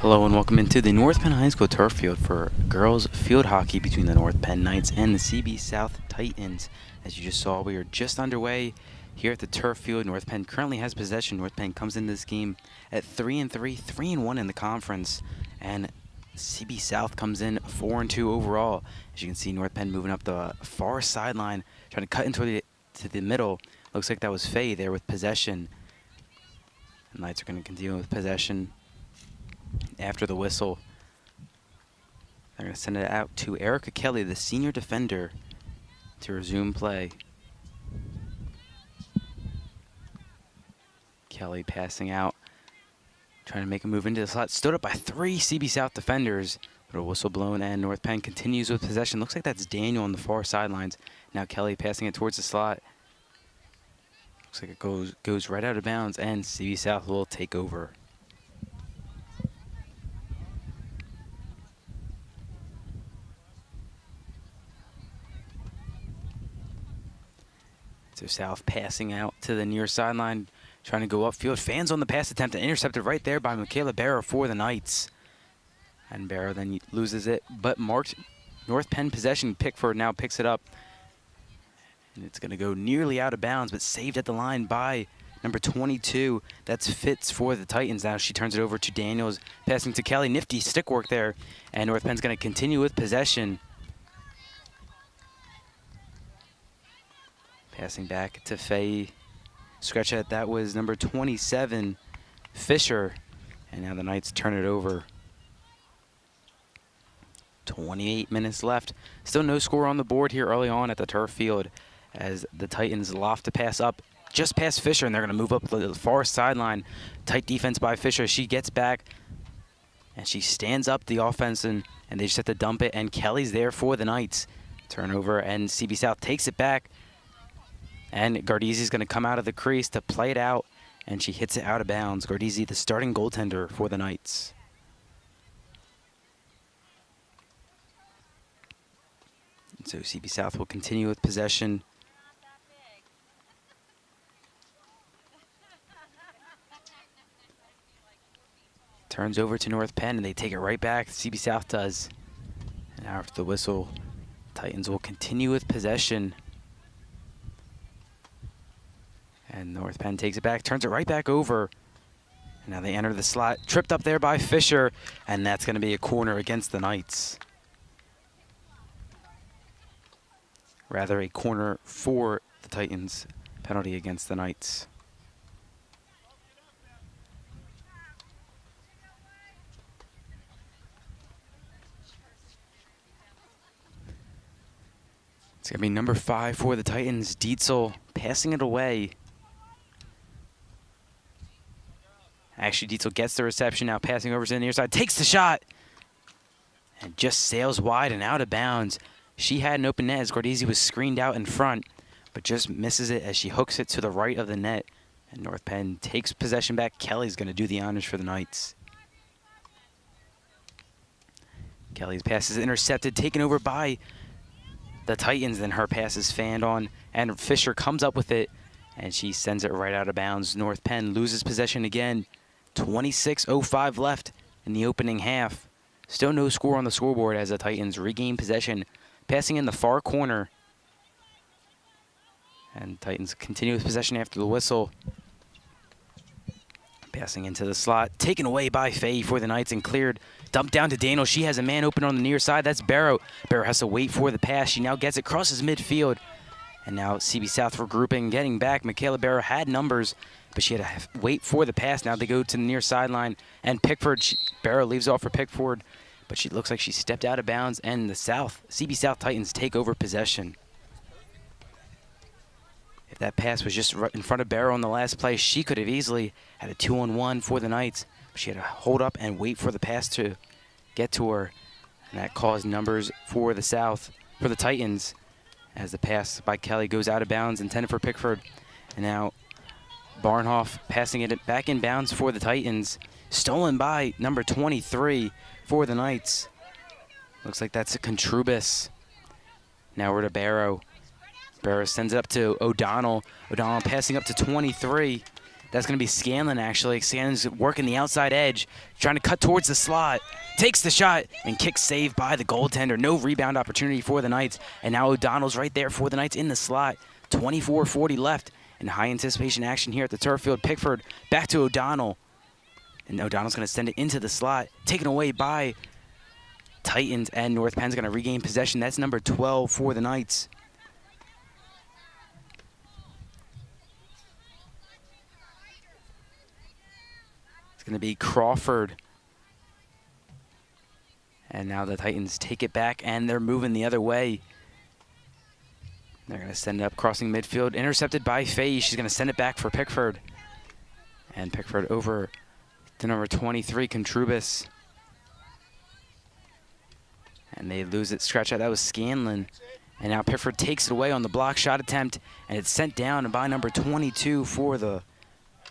Hello and welcome into the North Penn High School turf field for girls field hockey between the North Penn Knights and the CB South Titans. As you just saw, we are just underway here at the turf field. North Penn currently has possession. North Penn comes into this game at 3-3, 3-1 in the conference, and CB South comes in 4-2 overall. As you can see, North Penn moving up the far sideline, trying to cut into the middle. Looks like that was Faye there with possession. The Knights are going to continue with possession. After the whistle, they're going to send it out to Erica Kelly, the senior defender, to resume play. Kelly passing out, trying to make a move into the slot. Stood up by 3 CB South defenders, but a whistle blown, and North Penn continues with possession. Looks like that's Daniel on the far sidelines. Now Kelly passing it towards the slot. Looks like it goes right out of bounds, and CB South will take over. So South passing out to the near sideline, trying to go upfield. Fans on the pass attempt and intercepted right there by Michaela Barrow for the Knights. And Barrow then loses it, but marked North Penn possession. Pickford now picks it up. And it's going to go nearly out of bounds, but saved at the line by number 22. That's Fitz for the Titans. Now she turns it over to Daniels, passing to Kelly. Nifty stick work there. And North Penn's going to continue with possession. Passing back to Faye. Scratch at that was number 27, Fisher. And now the Knights turn it over. 28 minutes left. Still no score on the board here early on at the turf field as the Titans loft to pass up just past Fisher, and they're going to move up the far sideline. Tight defense by Fisher. She gets back, and she stands up the offense, and they just have to dump it, and Kelly's there for the Knights. Turnover, and CB South takes it back. And Gardizzi's going to come out of the crease to play it out, and she hits it out of bounds. Gardizzi, the starting goaltender for the Knights. And so CB South will continue with possession. Turns over to North Penn, and they take it right back. CB South does. And after the whistle, Titans will continue with possession. And North Penn takes it back, turns it right back over. And now they enter the slot. Tripped up there by Fisher, and that's going to be a corner against the Knights. Rather, a corner for the Titans. Penalty against the Knights. It's going to be number 5 for the Titans, Dietzel, passing it away. Actually, Dietzel gets the reception, now passing over to the near side, takes the shot, and just sails wide and out of bounds. She had an open net as Gardizzi was screened out in front, but just misses it as she hooks it to the right of the net. And North Penn takes possession back. Kelly's going to do the honors for the Knights. Kelly's pass is intercepted, taken over by the Titans, then her pass is fanned on, and Fisher comes up with it, and she sends it right out of bounds. North Penn loses possession again. 26:05 left in the opening half. Still no score on the scoreboard as the Titans regain possession, passing in the far corner. And Titans continue with possession after the whistle. Passing into the slot, taken away by Faye for the Knights and cleared. Dumped down to Daniel. She has a man open on the near side. That's Barrow. Barrow has to wait for the pass. She now gets it, crosses midfield. And now CB South regrouping, getting back. Michaela Barrow had numbers, but she had to wait for the pass. Now they go to the near sideline. And Pickford, Barrow leaves off for Pickford, but she looks like she stepped out of bounds. And the CB South Titans take over possession. If that pass was just right in front of Barrow on the last play, she could have easily had a 2-on-1 for the Knights. She had to hold up and wait for the pass to get to her. And that caused numbers for the Titans, as the pass by Kelly goes out of bounds, intended for Pickford. And now Barnhoff passing it back in bounds for the Titans. Stolen by number 23 for the Knights. Looks like that's a Contrubus. Now we're to Barrow. Barrow sends it up to O'Donnell. O'Donnell passing up to 23. That's going to be Scanlon, actually. Scanlon's working the outside edge, trying to cut towards the slot. Takes the shot, and kick saved by the goaltender. No rebound opportunity for the Knights. And now O'Donnell's right there for the Knights in the slot. 24:40 left in high anticipation action here at the turf field. Pickford back to O'Donnell. And O'Donnell's going to send it into the slot, taken away by Titans, and North Penn's going to regain possession. That's number 12 for the Knights. It's going to be Crawford. And now the Titans take it back, and they're moving the other way. They're going to send it up, crossing midfield, intercepted by Faye. She's going to send it back for Pickford. And Pickford over to number 23, Contrubus. And they lose it, scratch out. That was Scanlon. And now Pickford takes it away on the block shot attempt, and it's sent down by number 22 for the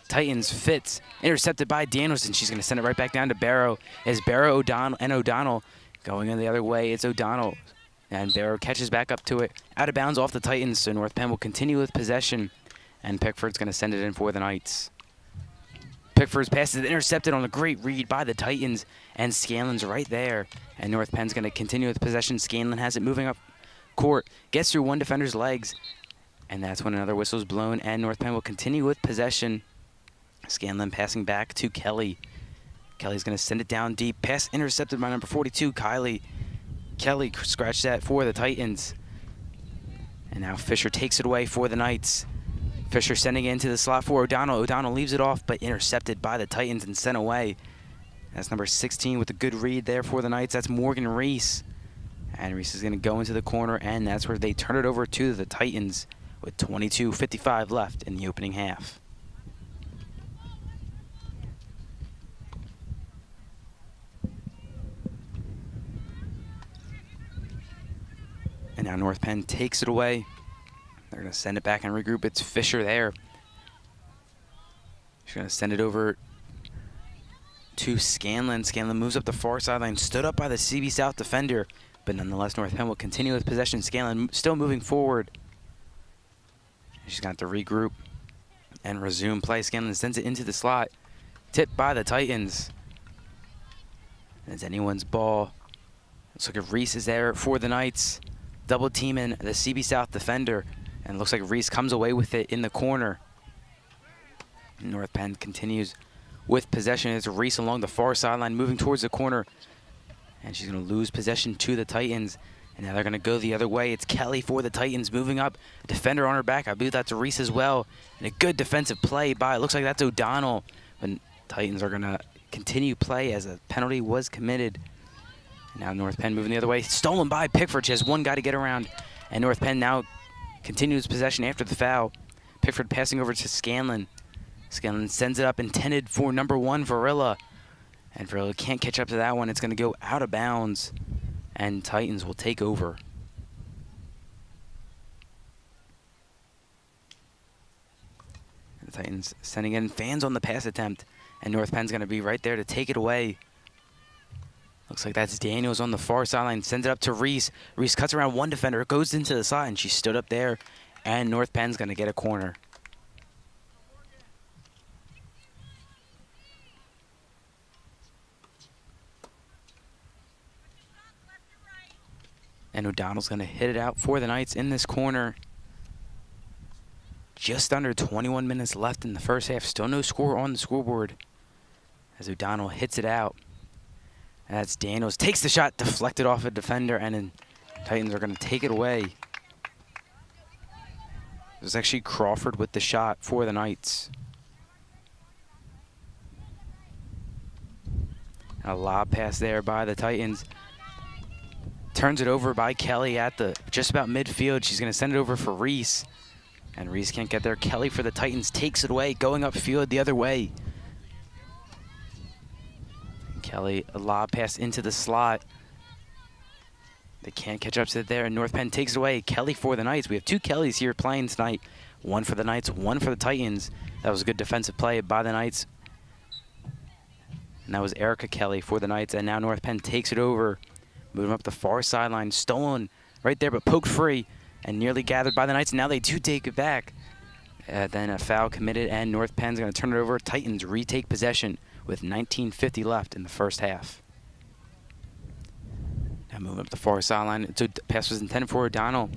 Titans. Fitz, intercepted by Danielson. She's going to send it right back down to Barrow. As Barrow, O'Donnell going in the other way. It's O'Donnell. And Barrow catches back up to it. Out of bounds off the Titans, so North Penn will continue with possession. And Pickford's going to send it in for the Knights. Pickford's pass is intercepted on a great read by the Titans, and Scanlon's right there. And North Penn's going to continue with possession. Scanlon has it moving up court, gets through one defender's legs, and that's when another whistle's blown, and North Penn will continue with possession. Scanlon passing back to Kelly. Kelly's going to send it down deep. Pass intercepted by number 42, Kylie. Kelly scratched that for the Titans. And now Fisher takes it away for the Knights. Fisher sending it into the slot for O'Donnell. O'Donnell leaves it off, but intercepted by the Titans and sent away. That's number 16 with a good read there for the Knights. That's Morgan Reese. And Reese is going to go into the corner, and that's where they turn it over to the Titans with 22:55 left in the opening half. And now North Penn takes it away. They're going to send it back and regroup. It's Fisher there. She's going to send it over to Scanlon. Scanlon moves up the far sideline, stood up by the CB South defender, but nonetheless North Penn will continue with possession. Scanlon still moving forward. She's got to regroup and resume play. Scanlon sends it into the slot, tipped by the Titans. And it's anyone's ball. Looks like Reese is there for the Knights, double teaming the CB South defender. And it looks like Reese comes away with it in the corner. North Penn continues with possession. It's Reese along the far sideline, moving towards the corner. And she's going to lose possession to the Titans. And now they're going to go the other way. It's Kelly for the Titans, moving up. Defender on her back. I believe that's Reese as well. And a good defensive play by, it looks like that's O'Donnell. But Titans are going to continue play as a penalty was committed. And now North Penn moving the other way. Stolen by Pickford. She has one guy to get around. And North Penn now continues possession after the foul. Pickford passing over to Scanlon. Scanlon sends it up, intended for number 1, Varilla. And Varilla can't catch up to that one. It's going to go out of bounds. And Titans will take over. The Titans sending in fans on the pass attempt. And North Penn's going to be right there to take it away. Looks like that's Daniels on the far sideline. Sends it up to Reese. Reese cuts around one defender, goes into the slot, and she stood up there. And North Penn's going to get a corner. And O'Donnell's going to hit it out for the Knights in this corner. Just under 21 minutes left in the first half. Still no score on the scoreboard as O'Donnell hits it out. And that's Daniels. Takes the shot, deflected off a defender, and then Titans are going to take it away. It was actually Crawford with the shot for the Knights. A lob pass there by the Titans. Turns it over by Kelly at the just about midfield. She's going to send it over for Reese. And Reese can't get there. Kelly for the Titans takes it away, going upfield the other way. And Kelly, a lob pass into the slot. They can't catch up to it there, and North Penn takes it away. Kelly for the Knights. We have 2 Kellys here playing tonight. One for the Knights, one for the Titans. That was a good defensive play by the Knights. And that was Erica Kelly for the Knights. And now North Penn takes it over. Moving up the far sideline. Stolen right there, but poked free. And nearly gathered by the Knights. Now they do take it back. Then a foul committed, and North Penn's going to turn it over. Titans retake possession with 19:50 left in the first half. Now moving up the far sideline. So pass was intended for O'Donnell.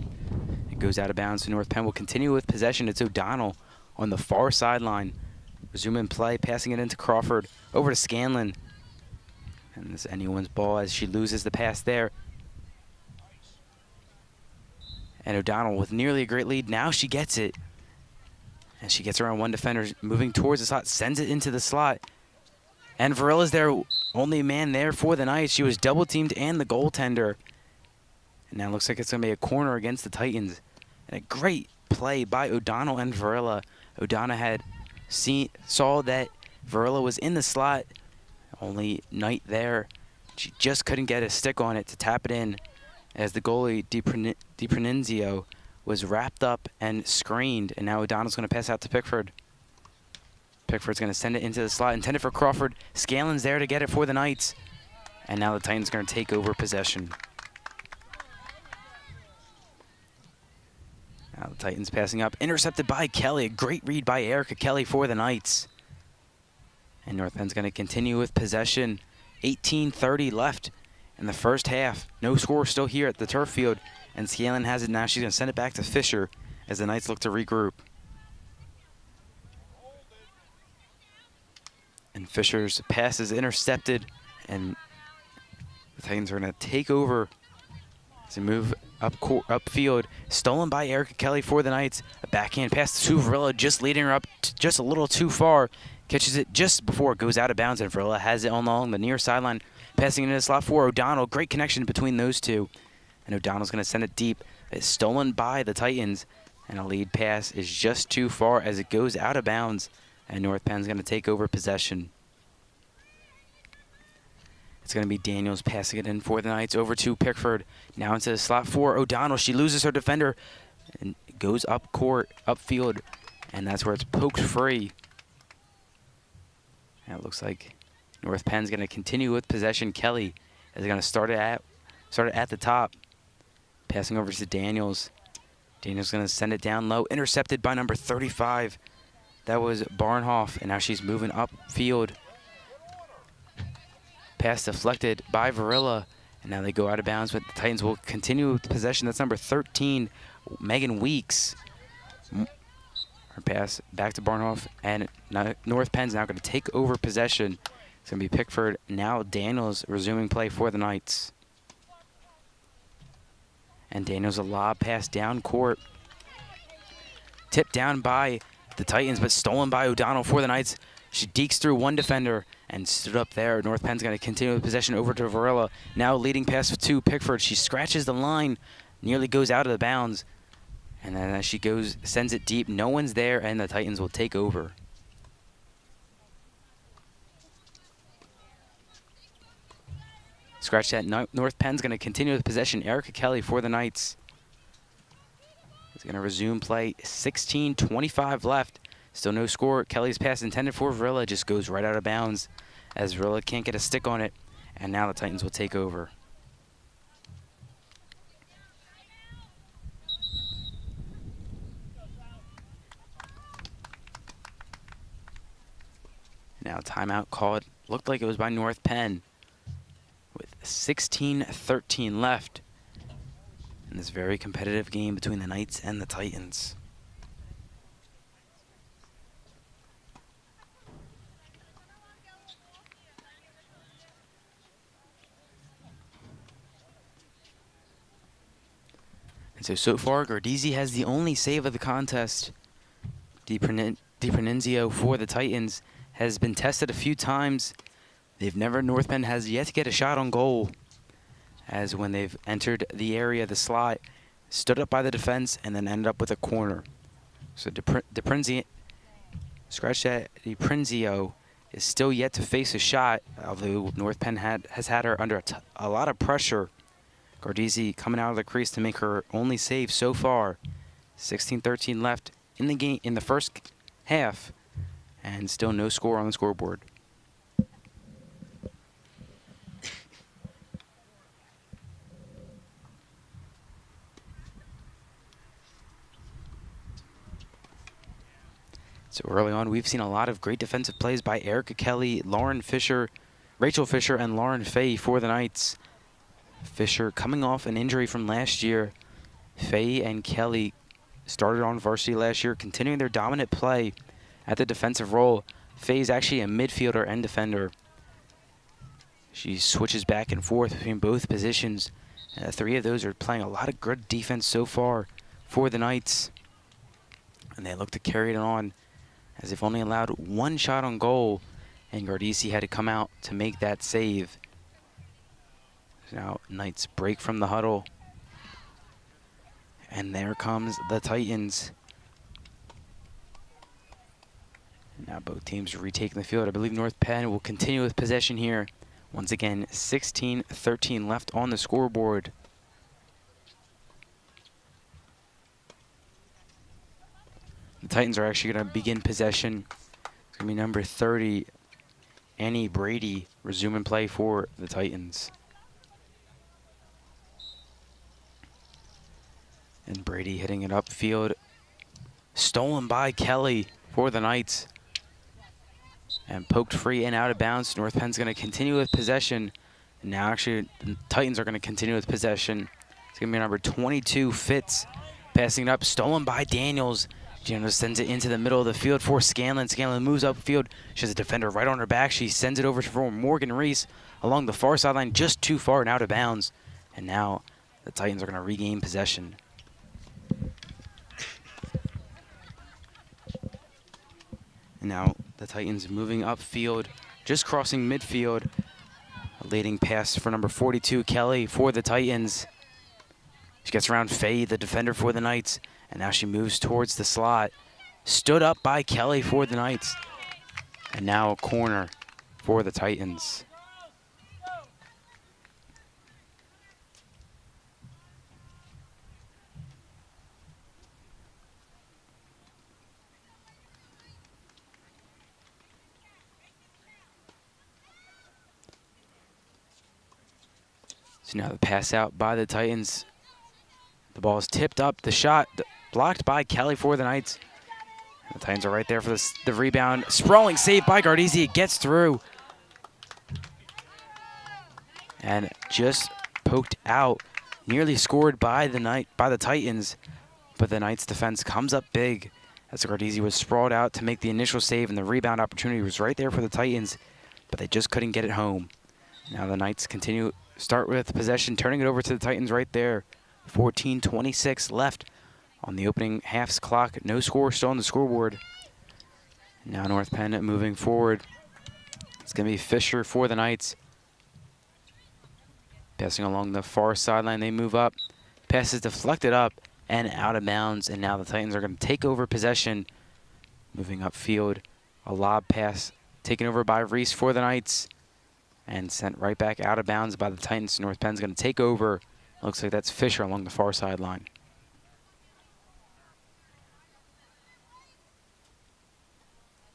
It goes out of bounds. So North Penn will continue with possession. It's O'Donnell on the far sideline. Resuming play, passing it into Crawford. Over to Scanlon. And this is anyone's ball as she loses the pass there. And O'Donnell with nearly a great lead. Now she gets it. And she gets around one defender, moving towards the slot, sends it into the slot. And Varilla's there, only man there for the Knights. She was double teamed and the goaltender. And now it looks like it's going to be a corner against the Titans. And a great play by O'Donnell and Varilla. O'Donnell had saw that Varilla was in the slot. Only Knight there. She just couldn't get a stick on it to tap it in as the goalie, DiPrenenzio, was wrapped up and screened, and now O'Donnell's going to pass out to Pickford. Pickford's going to send it into the slot, intended for Crawford. Scanlon's there to get it for the Knights, and now the Titans are going to take over possession. Now the Titans passing up, intercepted by Kelly. A great read by Erica Kelly for the Knights. And North Penn's going to continue with possession. 18:30 left in the first half. No score still here at the turf field. And Scanlon has it now. She's going to send it back to Fisher as the Knights look to regroup. And Fisher's pass is intercepted. And the Titans are going to take over as they move upfield. Stolen by Erica Kelly for the Knights. A backhand pass to Varilla, just leading her up just a little too far. Catches it just before it goes out of bounds. And Varilla has it along the near sideline. Passing into the slot for O'Donnell. Great connection between those two. And O'Donnell's going to send it deep. It's stolen by the Titans. And a lead pass is just too far as it goes out of bounds. And North Penn's going to take over possession. It's going to be Daniels passing it in for the Knights over to Pickford. Now into the slot for O'Donnell. She loses her defender and goes up court, upfield. And that's where it's poked free. And it looks like North Penn's going to continue with possession. Kelly is going to start it at the top. Passing over to Daniels. Daniels going to send it down low. Intercepted by number 35. That was Barnhoff. And now she's moving upfield. Pass deflected by Varilla. And now they go out of bounds, but the Titans will continue with possession. That's number 13, Megan Weeks. Her pass back to Barnhoff. And North Penn's now going to take over possession. It's going to be Pickford. Now Daniels resuming play for the Knights. And Daniels a lob pass down court. Tipped down by the Titans, but stolen by O'Donnell for the Knights. She dekes through one defender and stood up there. North Penn's going to continue with possession over to Varilla. Now leading pass to Pickford. She scratches the line, nearly goes out of the bounds. And then as she goes, sends it deep. No one's there, and the Titans will take over. Scratch that. North Penn's going to continue with possession. Erica Kelly for the Knights is going to resume play. 16:25 left. Still no score. Kelly's pass intended for Varilla just goes right out of bounds as Varilla can't get a stick on it. And now the Titans will take over. Now timeout called. Looked like it was by North Penn. With 16:13 left in this very competitive game between the Knights and the Titans. And so far, Gardizzi has the only save of the contest. DiPrenenzio for the Titans has been tested a few times. North Penn has yet to get a shot on goal, as when they've entered the area, the slot, stood up by the defense, and then ended up with a corner. So DiPrenenzio is still yet to face a shot, although North Penn has had her under a lot of pressure. Gardizzi coming out of the crease to make her only save so far. 16:13 left in the game in the first half, and still no score on the scoreboard. So early on, we've seen a lot of great defensive plays by Erica Kelly, Rachel Fisher, and Lauren Fay for the Knights. Fisher coming off an injury from last year. Fay and Kelly started on varsity last year, continuing their dominant play at the defensive role. Fay's actually a midfielder and defender. She switches back and forth between both positions. Three of those are playing a lot of good defense so far for the Knights. And they look to carry it on, as they've only allowed one shot on goal, and Gardisi had to come out to make that save. So now Knights break from the huddle. And there comes the Titans. Now both teams are retaking the field. I believe North Penn will continue with possession here. Once again, 16-13 left on the scoreboard. The Titans are actually going to begin possession. It's going to be number 30, Annie Brady, resuming play for the Titans. And Brady hitting it upfield. Stolen by Kelly for the Knights. And poked free and out of bounds. North Penn's going to continue with possession. And now actually the Titans are going to continue with possession. It's going to be number 22, Fitz, passing it up. Stolen by Daniels. Daniels sends it into the middle of the field for Scanlon. Scanlon moves upfield. She has a defender right on her back. She sends it over for Morgan Reese along the far sideline, just too far and out of bounds. And now the Titans are going to regain possession. And now the Titans moving upfield, just crossing midfield. A leading pass for number 42, Kelly, for the Titans. She gets around Faye, the defender for the Knights, and now she moves towards the slot. Stood up by Kelly for the Knights. And now a corner for the Titans. So now the pass out by the Titans. The ball is tipped up. The shot blocked by Kelly for the Knights. And the Titans are right there for the rebound. Sprawling save by Gardisi. It gets through. And just poked out. Nearly scored by the Titans. But the Knights defense comes up big as Gardisi was sprawled out to make the initial save, and the rebound opportunity was right there for the Titans, but they just couldn't get it home. Now the Knights start with possession, turning it over to the Titans right there. 14:26 left on the opening half's clock. No score still on the scoreboard. Now North Penn moving forward. It's going to be Fisher for the Knights. Passing along the far sideline, they move up. Pass is deflected up and out of bounds, and now the Titans are going to take over possession. Moving upfield, a lob pass taken over by Reese for the Knights and sent right back out of bounds by the Titans. North Penn's going to take over. Looks like that's Fisher along the far sideline.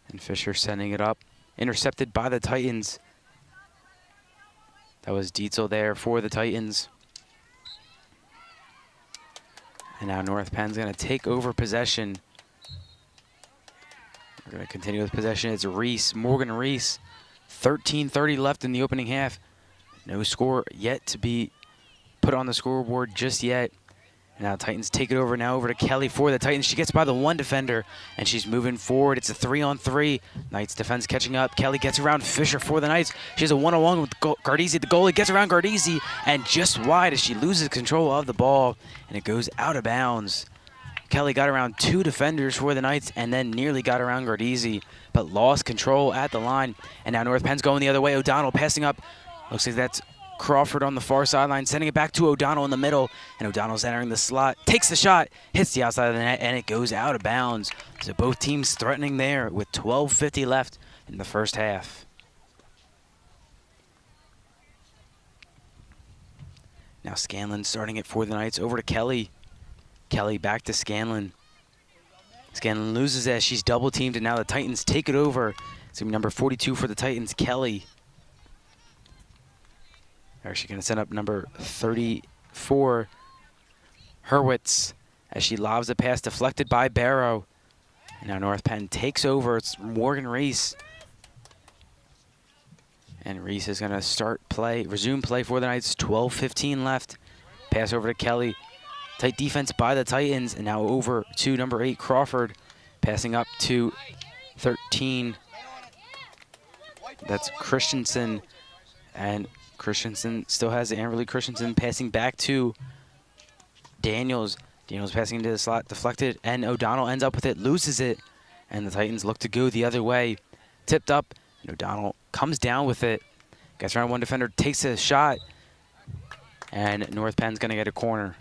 And Fisher sending it up. Intercepted by the Titans. That was Dietzel there for the Titans. And now North Penn's going to take over possession. We're going to continue with possession. It's Reese, Morgan Reese. 13:30 left in the opening half. No score yet to be put on the scoreboard just yet. Now Titans take it over to Kelly for the Titans. She gets by the one defender, and she's moving forward. It's a 3-on-3. Knights defense catching up. Kelly gets around Fisher for the Knights. She has a one-on-one with Gardisi. The goalie gets around Gardisi, and just wide as she loses control of the ball, and it goes out of bounds. Kelly got around two defenders for the Knights and then nearly got around Gardisi, but lost control at the line. And now North Penn's going the other way. O'Donnell passing up. Looks like that's Crawford on the far sideline, sending it back to O'Donnell in the middle. And O'Donnell's entering the slot, takes the shot, hits the outside of the net, and it goes out of bounds. So both teams threatening there with 12:50 left in the first half. Now Scanlon starting it for the Knights, over to Kelly. Kelly back to Scanlon. Scanlon loses as she's double teamed, and now the Titans take it over. It's going to be number 42 for the Titans, Kelly. They're actually going to send up number 34, Hurwitz, as she lobs a pass deflected by Barrow. And now North Penn takes over. It's Morgan Reese. And Reese is going to resume play for the Knights. 12:15 left. Pass over to Kelly. Tight defense by the Titans. And now over to number 8, Crawford. Passing up to 13. That's Christensen. And Christensen still has Amberly Christensen passing back to Daniels. Daniels passing into the slot, deflected, and O'Donnell ends up with it, loses it. And the Titans look to go the other way. Tipped up, and O'Donnell comes down with it. Gets around one defender, takes a shot. And North Penn's going to get a corner.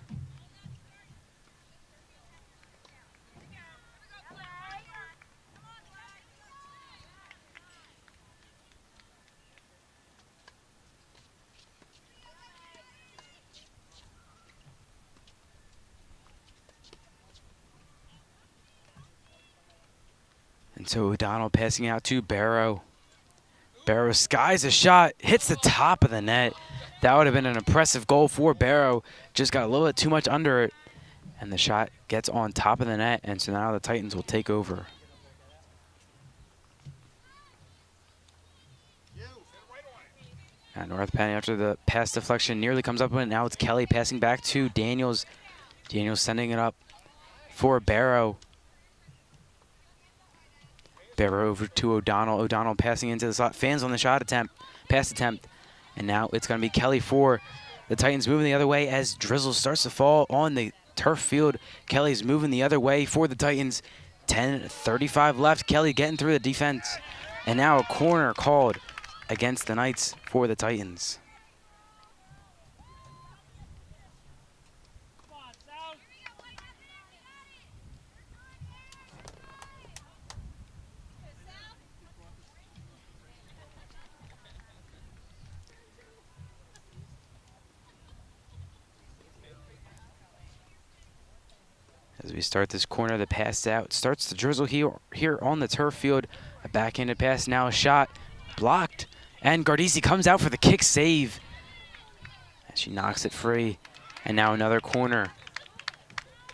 And so O'Donnell passing out to Barrow. Barrow skies a shot, hits the top of the net. That would have been an impressive goal for Barrow. Just got a little bit too much under it. And the shot gets on top of the net, and so now the Titans will take over. And North Penn, after the pass deflection, nearly comes up with it. Now it's Kelly passing back to Daniels. Daniels sending it up for Barrow. Barrow over to O'Donnell. O'Donnell passing into the slot. Fans on the shot attempt, pass attempt. And now it's going to be Kelly for the Titans, moving the other way as drizzle starts to fall on the turf field. Kelly's moving the other way for the Titans. 10:35 left. Kelly getting through the defense. And now a corner called against the Knights for the Titans. As we start this corner, the pass out starts to drizzle here on the turf field. A backhanded pass, now a shot blocked, and Gardisi comes out for the kick save. And she knocks it free, and now another corner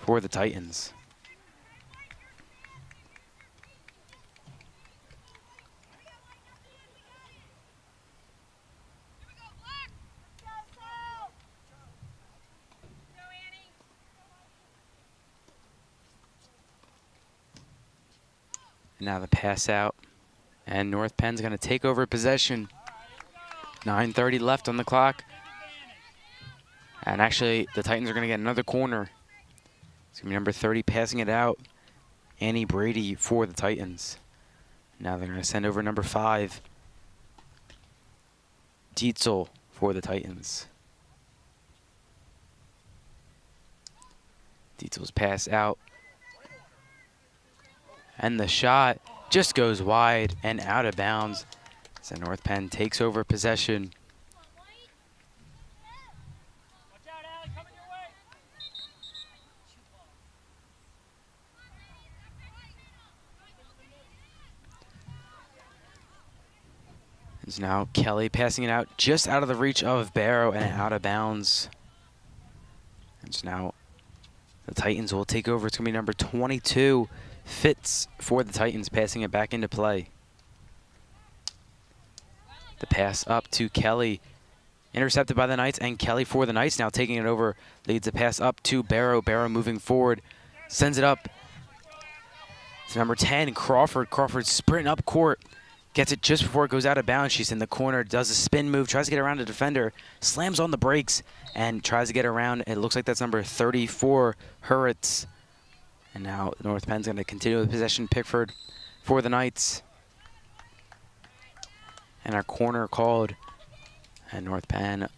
for the Titans. Now the pass out, and North Penn's going to take over possession. 9:30 left on the clock. And actually, the Titans are going to get another corner. It's going to be number 30 passing it out. Annie Brady for the Titans. Now they're going to send over number 5. Dietzel for the Titans. Dietzel's pass out. And the shot just goes wide and out of bounds. So North Penn takes over possession. It's now Kelly passing it out just out of the reach of Barrow and out of bounds. And so now the Titans will take over. It's going to be number 22. Fitz for the Titans, passing it back into play. The pass up to Kelly, intercepted by the Knights, and Kelly for the Knights now taking it over, leads the pass up to Barrow. Barrow moving forward, sends it up to number 10, Crawford. Crawford sprinting up court, gets it just before it goes out of bounds. She's in the corner, does a spin move, tries to get around the defender, slams on the brakes, and tries to get around. It looks like that's number 34, Hurwitz. And now North Penn's going to continue with possession. Pickford for the Knights. And our corner called. And North Penn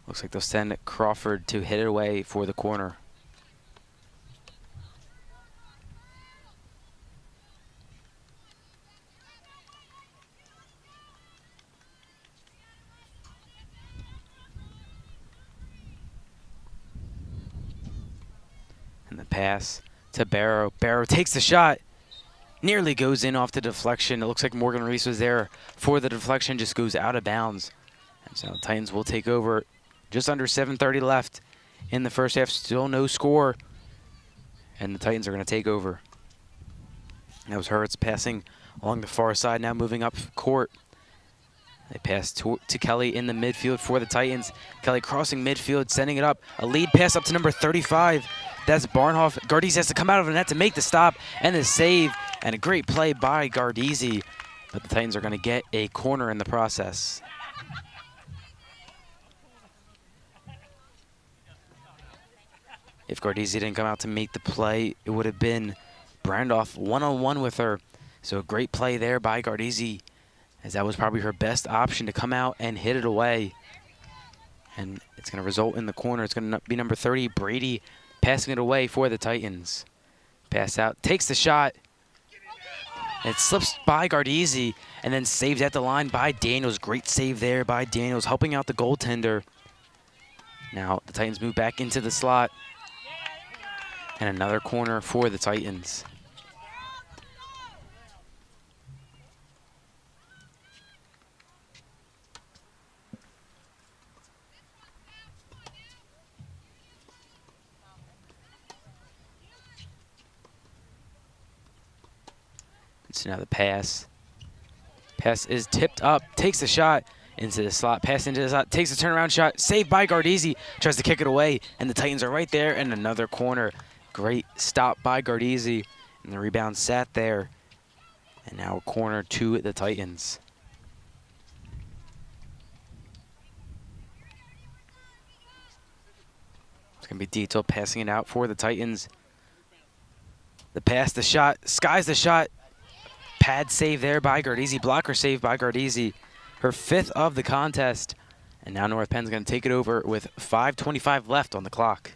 looks like they'll send Crawford to hit it away for the corner. And the pass to Barrow. Barrow takes the shot. Nearly goes in off the deflection. It looks like Morgan Reese was there for the deflection. Just goes out of bounds. And so Titans will take over. Just under 7:30 left in the first half. Still no score. and the Titans are going to take over. That was Hurts passing along the far side, now moving up court. They pass to Kelly in the midfield for the Titans. Kelly crossing midfield, sending it up. A lead pass up to number 35. That's Barnhoff. Gardese has to come out of the net to make the stop and the save. And a great play by Gardese. But the Titans are going to get a corner in the process. If Gardese didn't come out to make the play, it would have been Brandoff one-on-one with her. So a great play there by Gardese, as that was probably her best option to come out and hit it away. And it's going to result in the corner. It's going to be number 30, Brady, passing it away for the Titans. Pass out, takes the shot. It slips by Gardese and then saved at the line by Daniels. Great save there by Daniels, helping out the goaltender. Now the Titans move back into the slot. And another corner for the Titans. So now the pass. Pass is tipped up, takes the shot into the slot, pass into the slot, takes a turnaround shot, saved by Gardese, tries to kick it away, and the Titans are right there in another corner. Great stop by Gardese, and the rebound sat there. And now a corner to the Titans. It's going to be Dito passing it out for the Titans. The pass, the shot, skies the shot. Pad save there by Gardese, blocker save by Gardese. Her 5th of the contest. And now North Penn's going to take it over with 5:25 left on the clock.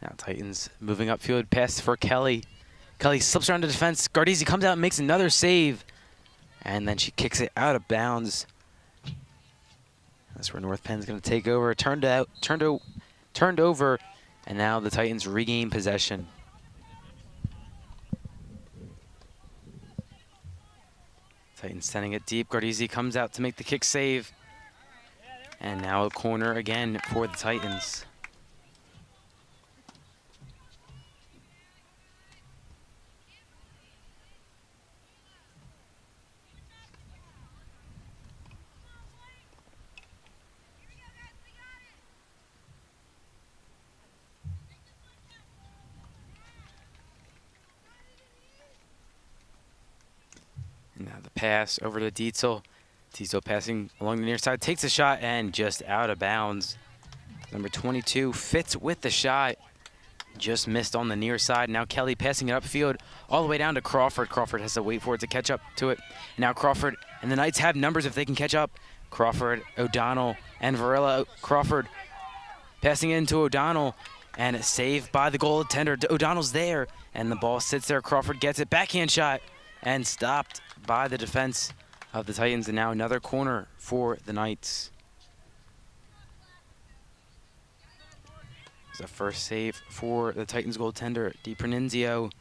Now Titans moving upfield, pass for Kelly. Kelly slips around the defense. Gardese comes out and makes another save. And then she kicks it out of bounds. That's where North Penn's going to take over. Turned over, and now the Titans regain possession. Titans sending it deep. Gardese comes out to make the kick save. And now a corner again for the Titans. Now the pass over to Dietzel. Dietzel passing along the near side, takes a shot and just out of bounds. Number 22 fits with the shot. Just missed on the near side. Now Kelly passing it upfield all the way down to Crawford. Crawford has to wait for it to catch up to it. Now Crawford and the Knights have numbers if they can catch up. Crawford, O'Donnell, and Varela. Crawford passing into O'Donnell, and a save by the goaltender. O'Donnell's there, and the ball sits there. Crawford gets it, backhand shot, and stopped by the defense of the Titans. And now another corner for the Knights. It's the first save for the Titans goaltender, DiPronenzio.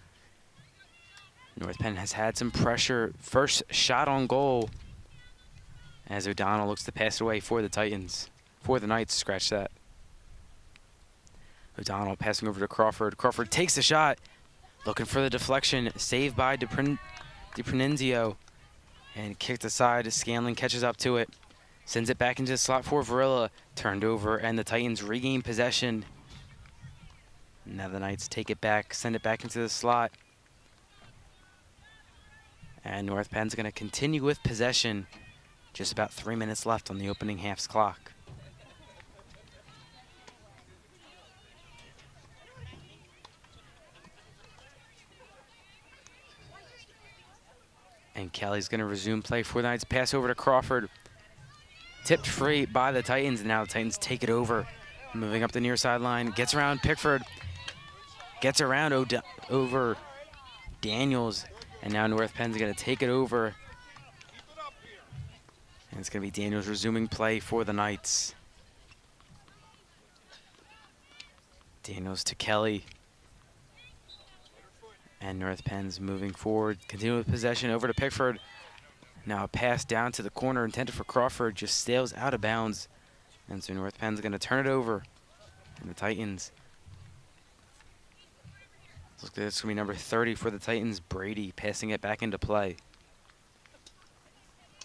North Penn has had some pressure. First shot on goal as O'Donnell looks to pass it away for the Titans. For the Knights, scratch that. O'Donnell passing over to Crawford. Crawford takes the shot, looking for the deflection. Saved by DiPronenzio, and kicked aside. Scanlon catches up to it, sends it back into the slot for Varela. Turned over, and the Titans regain possession. Now the Knights take it back, send it back into the slot. And North Penn's going to continue with possession. Just about 3 minutes left on the opening half's clock. And Kelly's going to resume play for the Knights. Pass over to Crawford. Tipped free by the Titans. And now the Titans take it over. Moving up the near sideline. Gets around Pickford. Gets around over Daniels. And now North Penn's going to take it over. And it's going to be Daniels resuming play for the Knights. Daniels to Kelly. And North Penn's moving forward. Continue with possession over to Pickford. Now a pass down to the corner intended for Crawford just sails out of bounds. And so North Penn's going to turn it over. And the Titans. Looks like it's going to be number 30 for the Titans. Brady passing it back into play.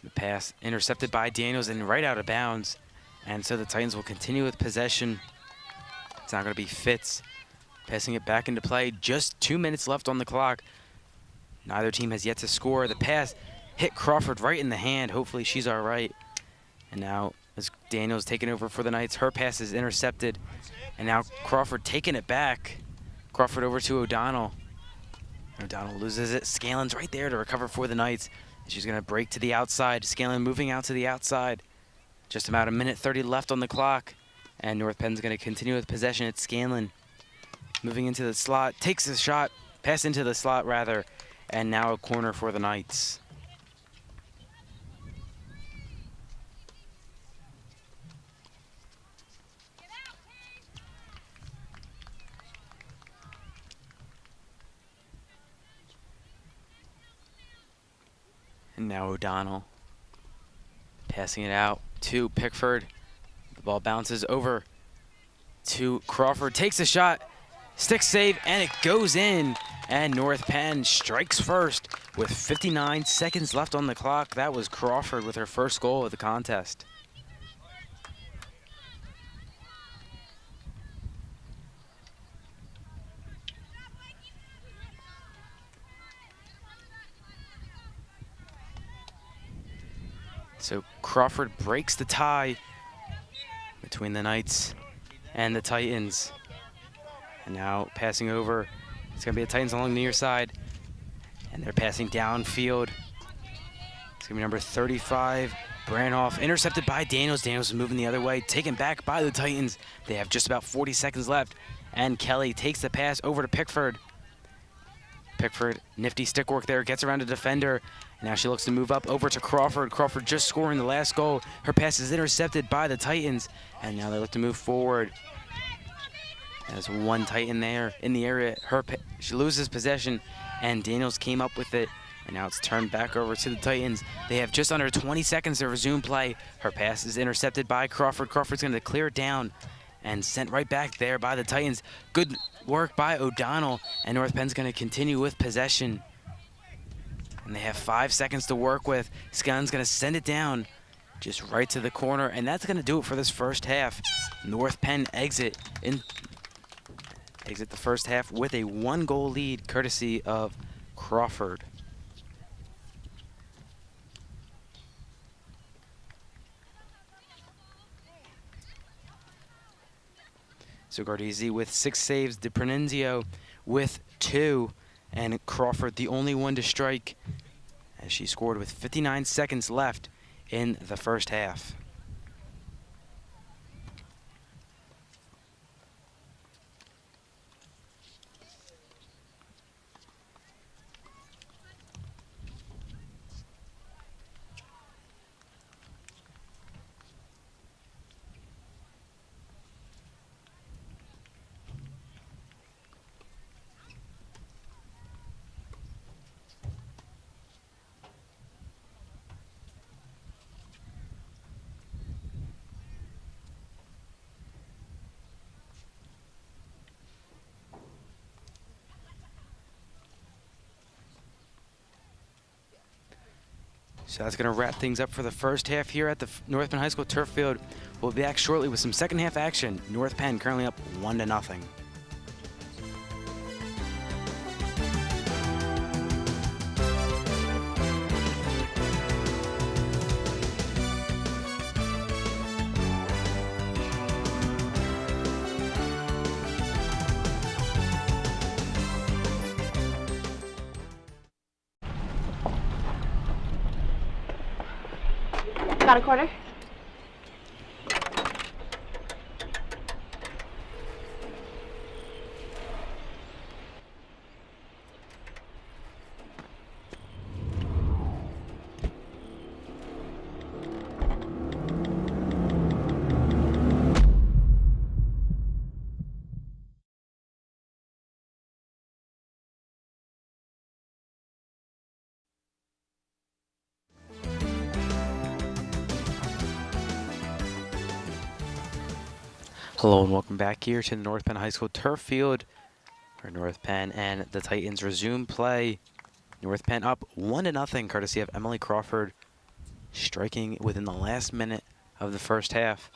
The pass intercepted by Daniels and right out of bounds. And so the Titans will continue with possession. It's not going to be Fitz passing it back into play. Just 2 minutes left on the clock. Neither team has yet to score. The pass hit Crawford right in the hand. Hopefully she's all right. And now as Daniels taking over for the Knights, her pass is intercepted. And now Crawford taking it back. Crawford over to O'Donnell. O'Donnell loses it. Scalen's right there to recover for the Knights. She's going to break to the outside. Scalen moving out to the outside. Just about a minute 30 left on the clock. And North Penn's going to continue with possession. It's Scanlon moving into the slot. Takes a shot. Pass into the slot, rather. And now a corner for the Knights. And now O'Donnell passing it out to Pickford. The ball bounces over to Crawford. Takes a shot. Stick save, and it goes in. And North Penn strikes first with 59 seconds left on the clock. That was Crawford with her first goal of the contest. So Crawford breaks the tie between the Knights and the Titans. And now passing over. It's going to be the Titans along the near side. And they're passing downfield. It's going to be number 35, Branhoff. Intercepted by Daniels. Daniels is moving the other way. Taken back by the Titans. They have just about 40 seconds left. And Kelly takes the pass over to Pickford. Pickford, nifty stick work there. Gets around a defender. And now she looks to move up over to Crawford. Crawford just scoring the last goal. Her pass is intercepted by the Titans. And now they look to move forward. There's one Titan there in the area. She loses possession, and Daniels came up with it. And now it's turned back over to the Titans. They have just under 20 seconds to resume play. Her pass is intercepted by Crawford. Crawford's going to clear it down and sent right back there by the Titans. Good work by O'Donnell, and North Penn's going to continue with possession. And they have 5 seconds to work with. Scanlon's going to send it down just right to the corner, and that's going to do it for this first half. North Penn exit the first half with a 1-goal lead, courtesy of Crawford. So Gardesi with 6 saves, DiPronenzio with 2, and Crawford the only one to strike, as she scored with 59 seconds left in the first half. So that's going to wrap things up for the first half here at the North Penn High School turf field. We'll be back shortly with some second half action. North Penn currently up 1-0. Got a quarter? Hello and welcome back here to the North Penn High School turf field where North Penn and the Titans resume play. North Penn up 1-0 courtesy of Emily Crawford, striking within the last minute of the first half.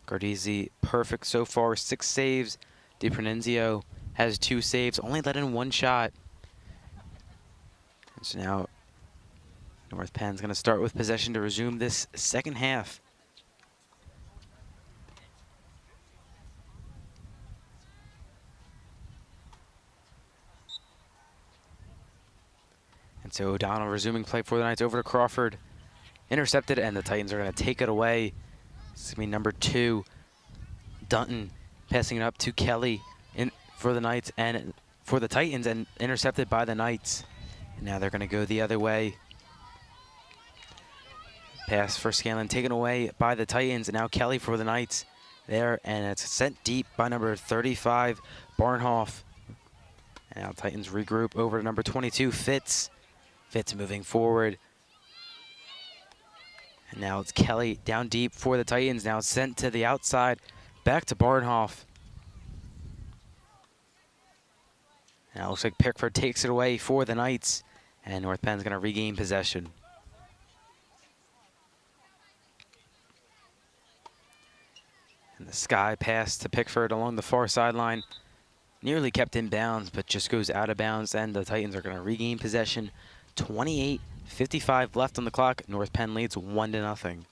Gardizzi perfect so far, 6 saves. DiPronenzio has 2 saves, only let in 1 shot. And so now North Penn's going to start with possession to resume this second half. And so O'Donnell resuming play for the Knights over to Crawford. Intercepted, and the Titans are going to take it away. This is going to be number 2. Dunton passing it up to Kelly for the Knights and for the Titans, and intercepted by the Knights. And now they're going to go the other way. Pass for Scanlon taken away by the Titans, and now Kelly for the Knights there, and it's sent deep by number 35, Barnhoff. And now Titans regroup over to number 22, Fitz. Fitz moving forward. And now it's Kelly down deep for the Titans. Now it's sent to the outside, back to Barnhoff. Now it looks like Pickford takes it away for the Knights, and North Penn's going to regain possession. And the sky pass to Pickford along the far sideline. Nearly kept in bounds, but just goes out of bounds, and the Titans are going to regain possession. 28:55 left on the clock. North Penn leads 1-0.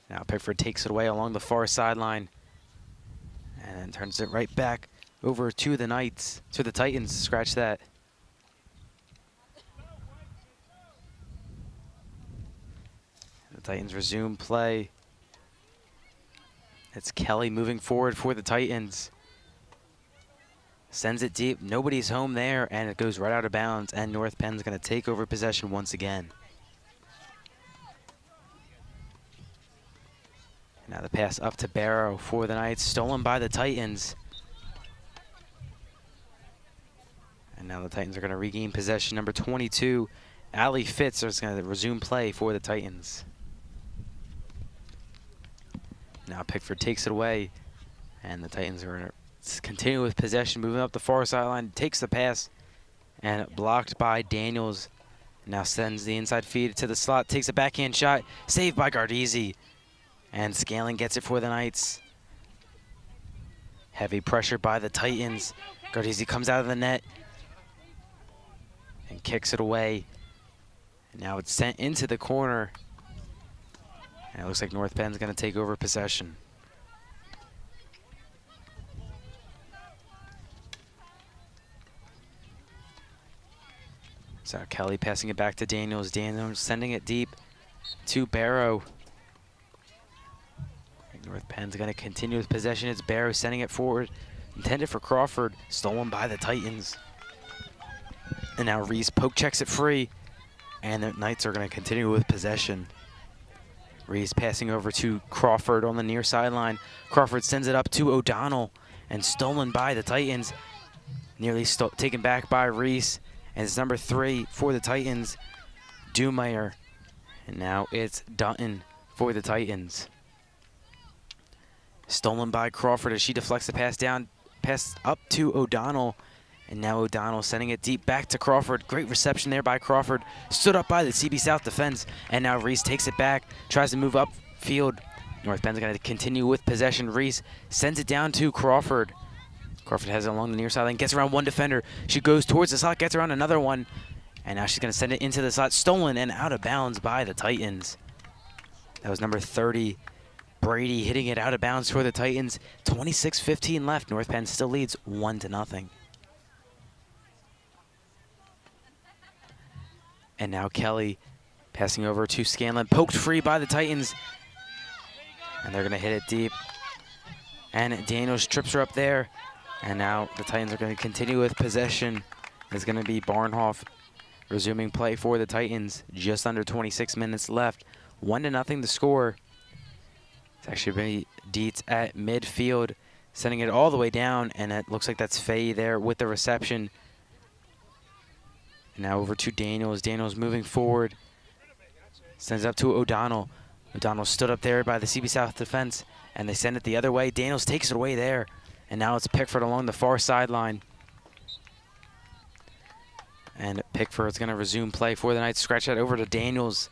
Now Pickford takes it away along the far sideline and then turns it right back over to the Knights, to the Titans. Scratch that. The Titans resume play. It's Kelly moving forward for the Titans. Sends it deep. Nobody's home there, and it goes right out of bounds, and North Penn's going to take over possession once again. Now the pass up to Barrow for the Knights, stolen by the Titans. And now the Titans are going to regain possession. Number 22, Allie Fitz, is going to resume play for the Titans. Now Pickford takes it away, and the Titans are going to continue with possession, moving up the far sideline, takes the pass, and blocked by Daniels. Now sends the inside feed to the slot, takes a backhand shot, saved by Gardizzi. And Scanlon gets it for the Knights. Heavy pressure by the Titans. Gardizzi comes out of the net and kicks it away. And now it's sent into the corner. And it looks like North Penn's going to take over possession. So Kelly passing it back to Daniels. Daniels sending it deep to Barrow. North Penn's going to continue with possession. It's Barrow sending it forward. Intended for Crawford. Stolen by the Titans. And now Reese poke checks it free. And the Knights are going to continue with possession. Reese passing over to Crawford on the near sideline. Crawford sends it up to O'Donnell. And stolen by the Titans. Nearly taken back by Reese. And it's number 3 for the Titans, Dumeyer. And now it's Dutton for the Titans. Stolen by Crawford as she deflects the pass up to O'Donnell. And now O'Donnell sending it deep back to Crawford. Great reception there by Crawford. Stood up by the CB South defense. And now Reese takes it back, tries to move up field. North Penn's going to continue with possession. Reese sends it down to Crawford. Crawford has it along the near sideline, gets around one defender. She goes towards the slot, gets around another one. And now she's going to send it into the slot. Stolen and out of bounds by the Titans. That was number 30. Brady hitting it out of bounds for the Titans. 26:15 left. North Penn still leads 1-0. And now Kelly passing over to Scanlon. Poked free by the Titans. And they're going to hit it deep. And Daniels trips her up there. And now the Titans are going to continue with possession. It's going to be Barnhoff resuming play for the Titans. Just under 26 minutes left. 1-0 the score. It's actually Dietz at midfield, sending it all the way down, and it looks like that's Faye there with the reception. And now over to Daniels. Daniels moving forward. Sends it up to O'Donnell. O'Donnell stood up there by the CB South defense, and they send it the other way. Daniels takes it away there, and now it's Pickford along the far sideline. And Pickford's going to resume play for the Knights. Scratch that over to Daniels.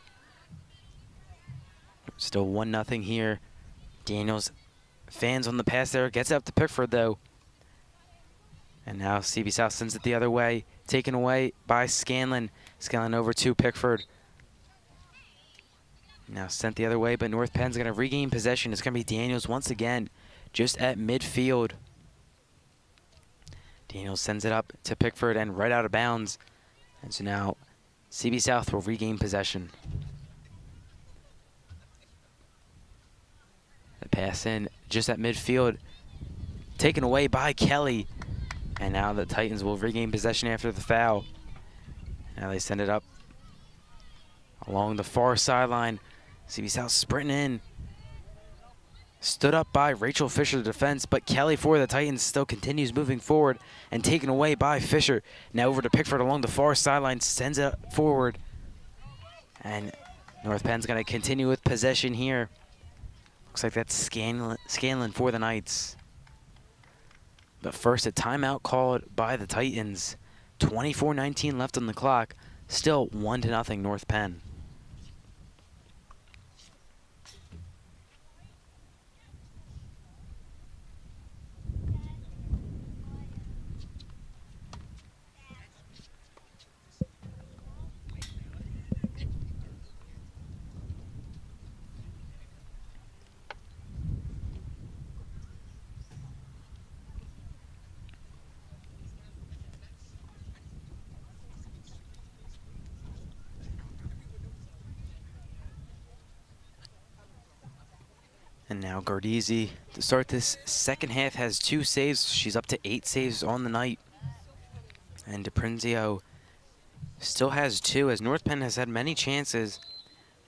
Still 1-0 here. Daniels fans on the pass there. Gets it up to Pickford, though. And now CB South sends it the other way. Taken away by Scanlon. Scanlon over to Pickford. Now sent the other way, but North Penn's going to regain possession. It's going to be Daniels once again, just at midfield. Daniels sends it up to Pickford and right out of bounds. And so now CB South will regain possession. The pass in just at midfield, taken away by Kelly. And now the Titans will regain possession after the foul. Now they send it up along the far sideline. CB South sprinting in. Stood up by Rachel Fisher, the defense, but Kelly for the Titans still continues moving forward and taken away by Fisher. Now over to Pickford along the far sideline, sends it forward. And North Penn's going to continue with possession here. Looks like that's Scanlon for the Knights. But first, a timeout called by the Titans. 24:19 left on the clock. Still 1-0 North Penn. And now Gardizzi, to start this second half, has 2 saves. She's up to 8 saves on the night. And DePrinzio still has 2, as North Penn has had many chances,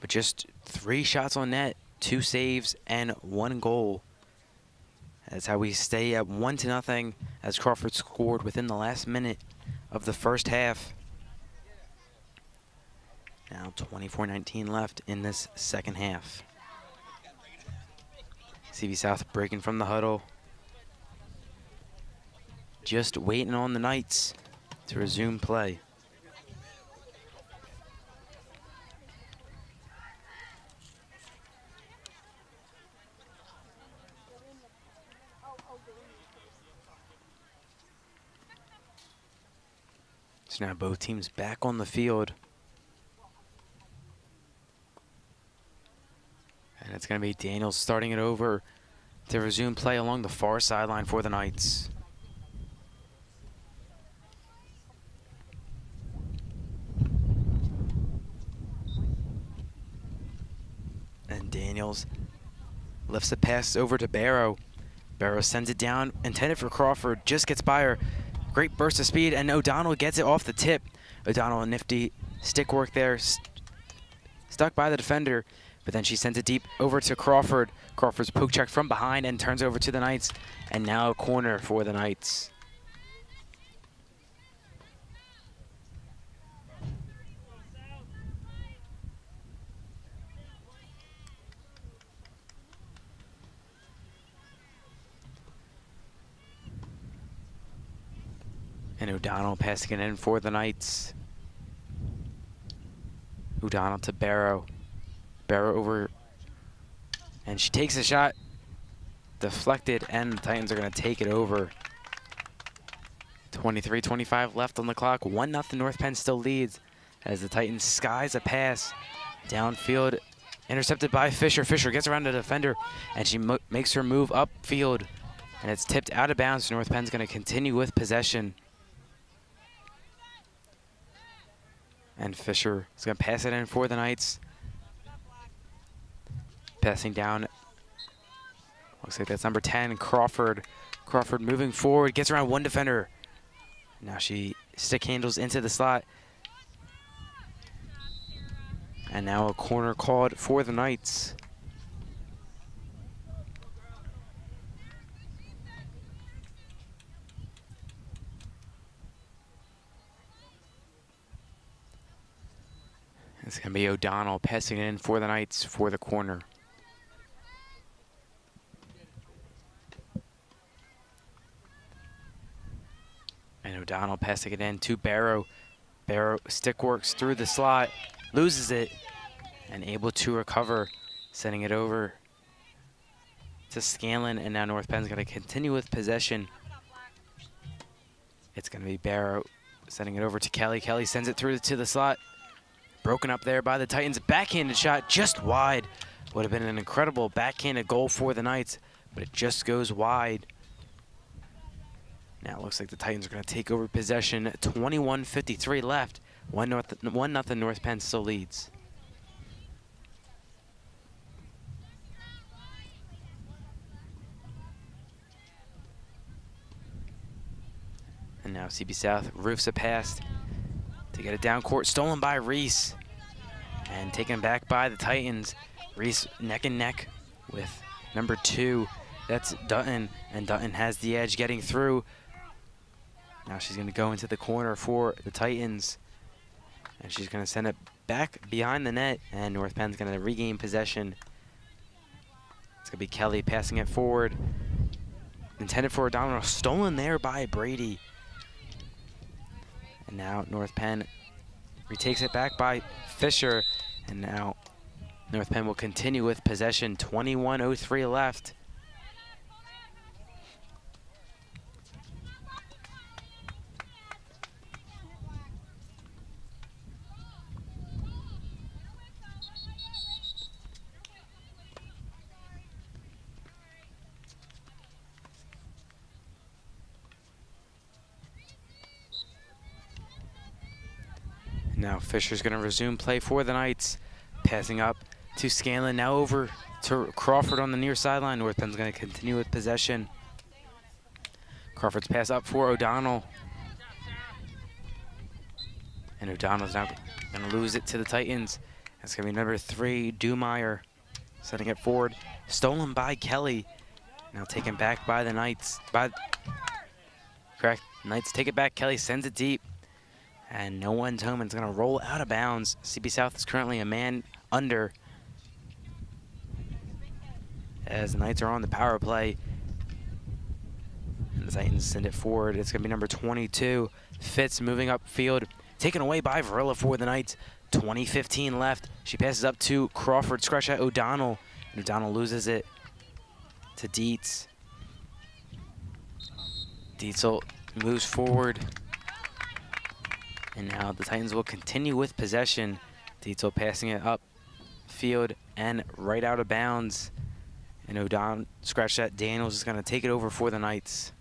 but just 3 shots on net, 2 saves, and 1 goal. That's how we stay at 1-0, as Crawford scored within the last minute of the first half. Now 24:19 left in this second half. CB South breaking from the huddle. Just waiting on the Knights to resume play. So now both teams back on the field. And it's going to be Daniels starting it over to resume play along the far sideline for the Knights. And Daniels lifts the pass over to Barrow. Barrow sends it down, intended for Crawford, just gets by her. Great burst of speed, and O'Donnell gets it off the tip. O'Donnell, a nifty stick work there, stuck by the defender. But then she sends it deep over to Crawford. Crawford's poke check from behind and turns over to the Knights. And now a corner for the Knights. And O'Donnell passing it in for the Knights. O'Donnell to Barrow. Barrow over, and she takes a shot, deflected, and the Titans are going to take it over. 23:25 left on the clock. 1-0 North Penn still leads as the Titans skies a pass downfield, intercepted by Fisher. Fisher gets around the defender, and she makes her move upfield, and it's tipped out of bounds. North Penn's going to continue with possession. And Fisher is going to pass it in for the Knights. Passing down, looks like that's number 10, Crawford. Crawford moving forward, gets around one defender. Now she stick handles into the slot. And now a corner called for the Knights. It's going to be O'Donnell passing it in for the Knights for the corner. And O'Donnell passing it in to Barrow. Barrow stick works through the slot, loses it, and able to recover, sending it over to Scanlon. And now North Penn's going to continue with possession. It's going to be Barrow sending it over to Kelly. Kelly sends it through to the slot. Broken up there by the Titans. Backhanded shot just wide. Would have been an incredible backhanded goal for the Knights, but it just goes wide. Now it looks like the Titans are going to take over possession. 21:53 left. 1-0 North Penn still leads. And now CB South roofs a pass to get it down court. Stolen by Reese. And taken back by the Titans. Reese neck and neck with number 2. That's Dutton. And Dutton has the edge getting through. Now she's going to go into the corner for the Titans. And she's going to send it back behind the net. And North Penn's going to regain possession. It's going to be Kelly passing it forward. Intended for O'Donnell. Stolen there by Brady. And now North Penn retakes it back by Fisher. And now North Penn will continue with possession. 21:03 left. Now Fisher's going to resume play for the Knights. Passing up to Scanlon. Now over to Crawford on the near sideline. North Penn's going to continue with possession. Crawford's pass up for O'Donnell. And O'Donnell's now going to lose it to the Titans. That's going to be number 3, Dumeyer, setting it forward. Stolen by Kelly. Now taken back by the Knights. Correct. Knights take it back. Kelly sends it deep. And no one's home. It's going to roll out of bounds. CB South is currently a man under as the Knights are on the power play. And the Titans send it forward. It's going to be number 22, Fitz, moving upfield. Taken away by Varela for the Knights. 20:15 left. She passes up to Crawford. Scratch at O'Donnell. And O'Donnell loses it to Dietz. Dietzel moves forward. And now the Titans will continue with possession. Dietzel passing it up field and right out of bounds. And O'Donnell, scratch that. Daniels is going to take it over for the Knights.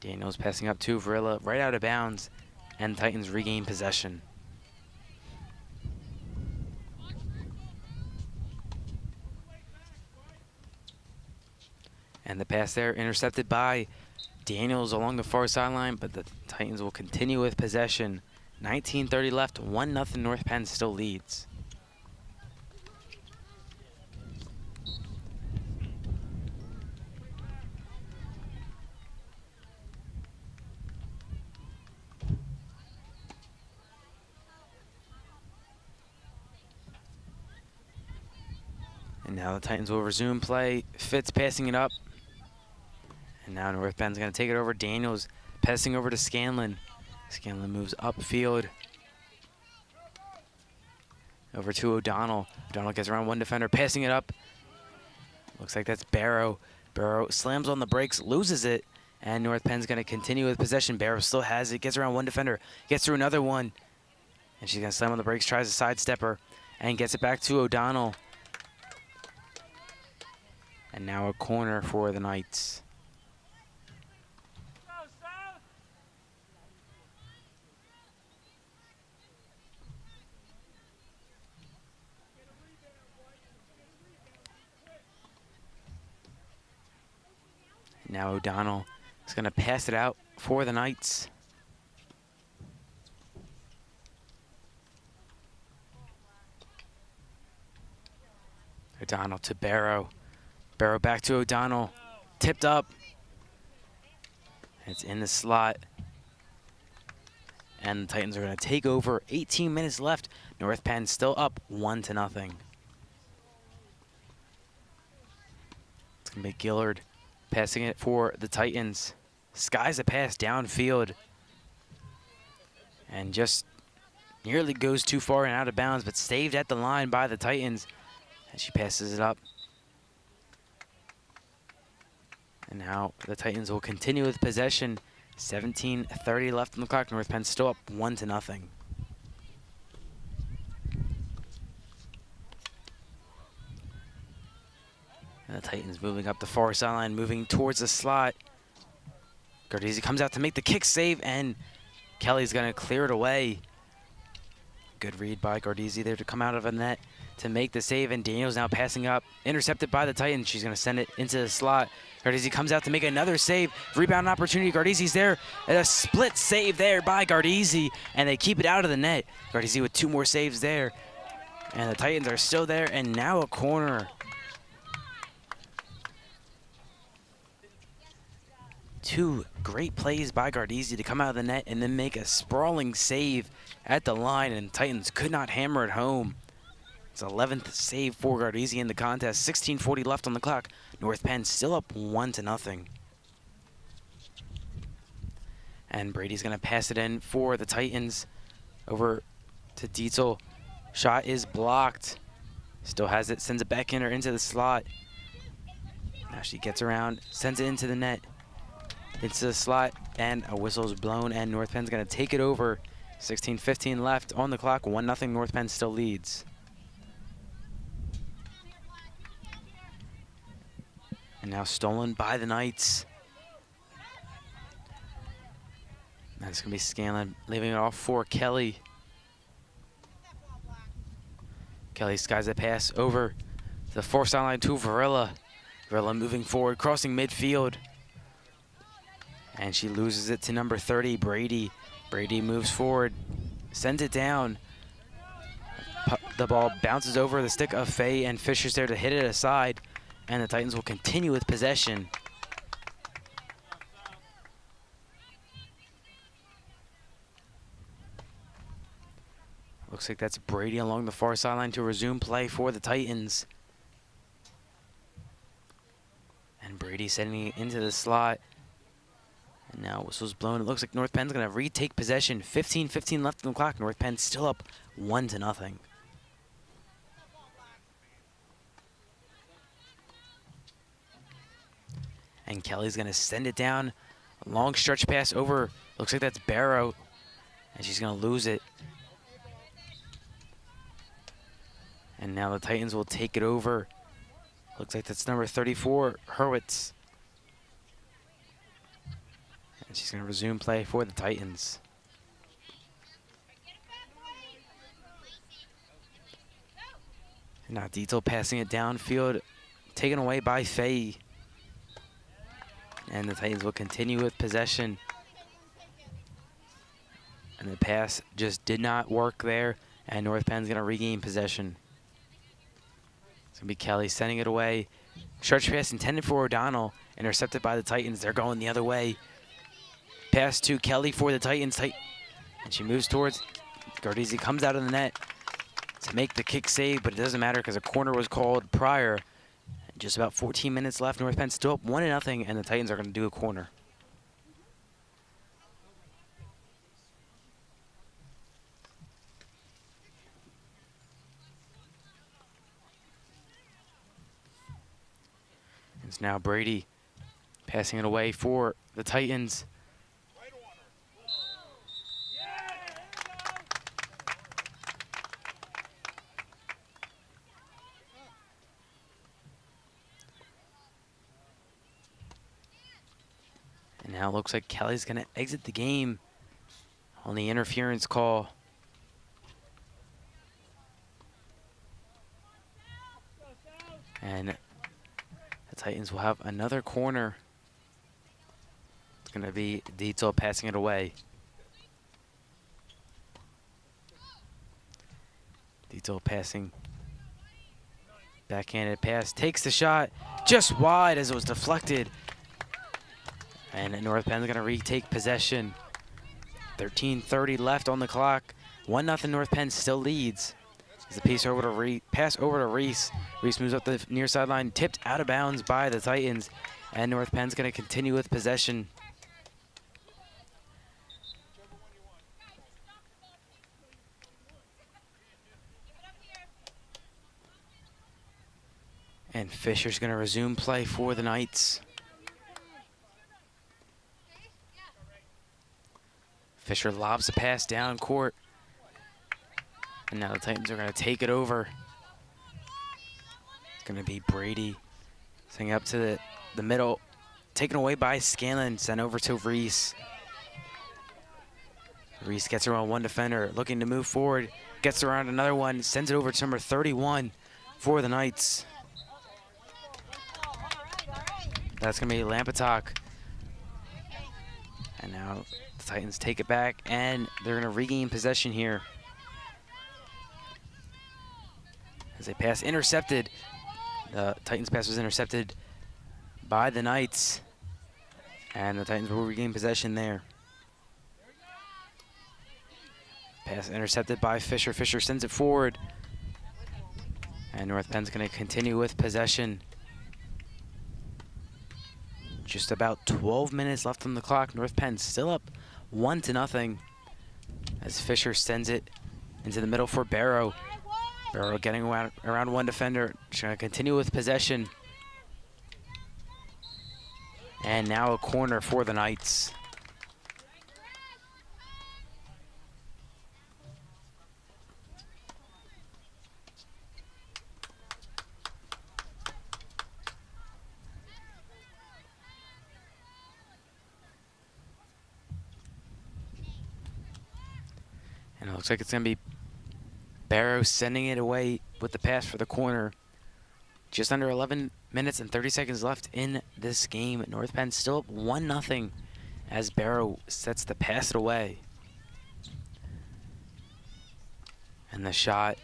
Daniels passing up to Varela, right out of bounds. And the Titans regain possession. And the pass there intercepted by Daniels along the far sideline, but the Titans will continue with possession. 19:30 left, 1-0 North Penn still leads. And now the Titans will resume play. Fitz passing it up. And now North Penn's going to take it over. Daniels passing over to Scanlon. Scanlon moves upfield. Over to O'Donnell. O'Donnell gets around one defender, passing it up. Looks like that's Barrow. Barrow slams on the brakes, loses it. And North Penn's going to continue with possession. Barrow still has it, gets around one defender, gets through another one. And she's going to slam on the brakes, tries to sidestep her, and gets it back to O'Donnell. And now a corner for the Knights. Now O'Donnell is going to pass it out for the Knights. O'Donnell to Barrow. Barrow back to O'Donnell. Tipped up. It's in the slot. and the Titans are going to take over. 18 minutes left. North Penn still up 1-0. It's going to be Gillard passing it for the Titans. Skies a pass downfield and just nearly goes too far and out of bounds, but saved at the line by the Titans as she passes it up. And now the Titans will continue with possession. 17:30 left on the clock. North Penn still up 1-0. And the Titans moving up the far sideline, moving towards the slot. Gardesi comes out to make the kick save, and Kelly's going to clear it away. Good read by Gardesi there to come out of a net to make the save, and Daniels now passing up, intercepted by the Titans. She's going to send it into the slot. Gardesi comes out to make another save. Rebound opportunity. Gardesi's there. And a split save there by Gardesi, and they keep it out of the net. Gardesi with 2 more saves there. And the Titans are still there, and now a corner. 2 great plays by Gardesi to come out of the net and then make a sprawling save at the line, and Titans could not hammer it home. It's 11th save for Gardesi in the contest. 16:40 left on the clock. North Penn still up 1-0. And Brady's going to pass it in for the Titans over to Dietzel. Shot is blocked. Still has it, sends it back in or into the slot. Now she gets around, sends it into the net. Into the slot, and a whistle's blown, and North Penn's going to take it over. 16:15 left on the clock. 1-0. North Penn still leads. And now stolen by the Knights. That's going to be Scanlon leaving it off for Kelly. Kelly skies a pass over the far sideline to Varela. Varela moving forward, crossing midfield. And she loses it to number 30, Brady. Brady moves forward, sends it down. The ball bounces over the stick of Faye, and Fisher's there to hit it aside. And the Titans will continue with possession. Looks like that's Brady along the far sideline to resume play for the Titans. And Brady sending it into the slot. And now whistle's blown. It looks like North Penn's going to retake possession. 15:15 left on the clock. North Penn still up 1-0. And Kelly's going to send it down. A long stretch pass over. Looks like that's Barrow. And she's going to lose it. And now the Titans will take it over. Looks like that's number 34, Hurwitz. And she's going to resume play for the Titans. And now Dietzel passing it downfield, taken away by Faye. And the Titans will continue with possession. And the pass just did not work there, and North Penn's going to regain possession. It's going to be Kelly sending it away. Stretch pass intended for O'Donnell, intercepted by the Titans. They're going the other way. Pass to Kelly for the Titans. And she moves towards Gardesi, comes out of the net to make the kick save, but it doesn't matter because a corner was called prior. Just about 14 minutes left. North Penn still up 1-0, and the Titans are going to do a corner. It's now Brady passing it away for the Titans. And now it looks like Kelly's going to exit the game on the interference call. And the Titans will have another corner. It's going to be Dietzel passing it away. Dietzel passing. Backhanded pass. Takes the shot just wide as it was deflected. And North Penn's going to retake possession. 13:30 left on the clock. 1-0 North Penn still leads. As the pass over to Reese. Reese moves up the near sideline, tipped out of bounds by the Titans. And North Penn's going to continue with possession. And Fisher's going to resume play for the Knights. Fisher lobs the pass down court. And now the Titans are going to take it over. It's going to be Brady sending up to the middle. Taken away by Scanlon, sent over to Reese. Reese gets around one defender, looking to move forward. Gets around another one, sends it over to number 31 for the Knights. That's going to be Lampatok. And now the Titans take it back, and they're going to regain possession here. As a pass intercepted. The Titans pass was intercepted by the Knights. And the Titans will regain possession there. Pass intercepted by Fisher. Fisher sends it forward. And North Penn's going to continue with possession. Just about 12 minutes left on the clock. North Penn still up 1-0 as Fisher sends it into the middle for Barrow. Barrow getting around one defender. Just going to continue with possession. And now a corner for the Knights. And it looks like it's going to be Barrow sending it away with the pass for the corner. Just under 11 minutes and 30 seconds left in this game. North Penn still up 1-0 as Barrow sets the pass it away. And the shot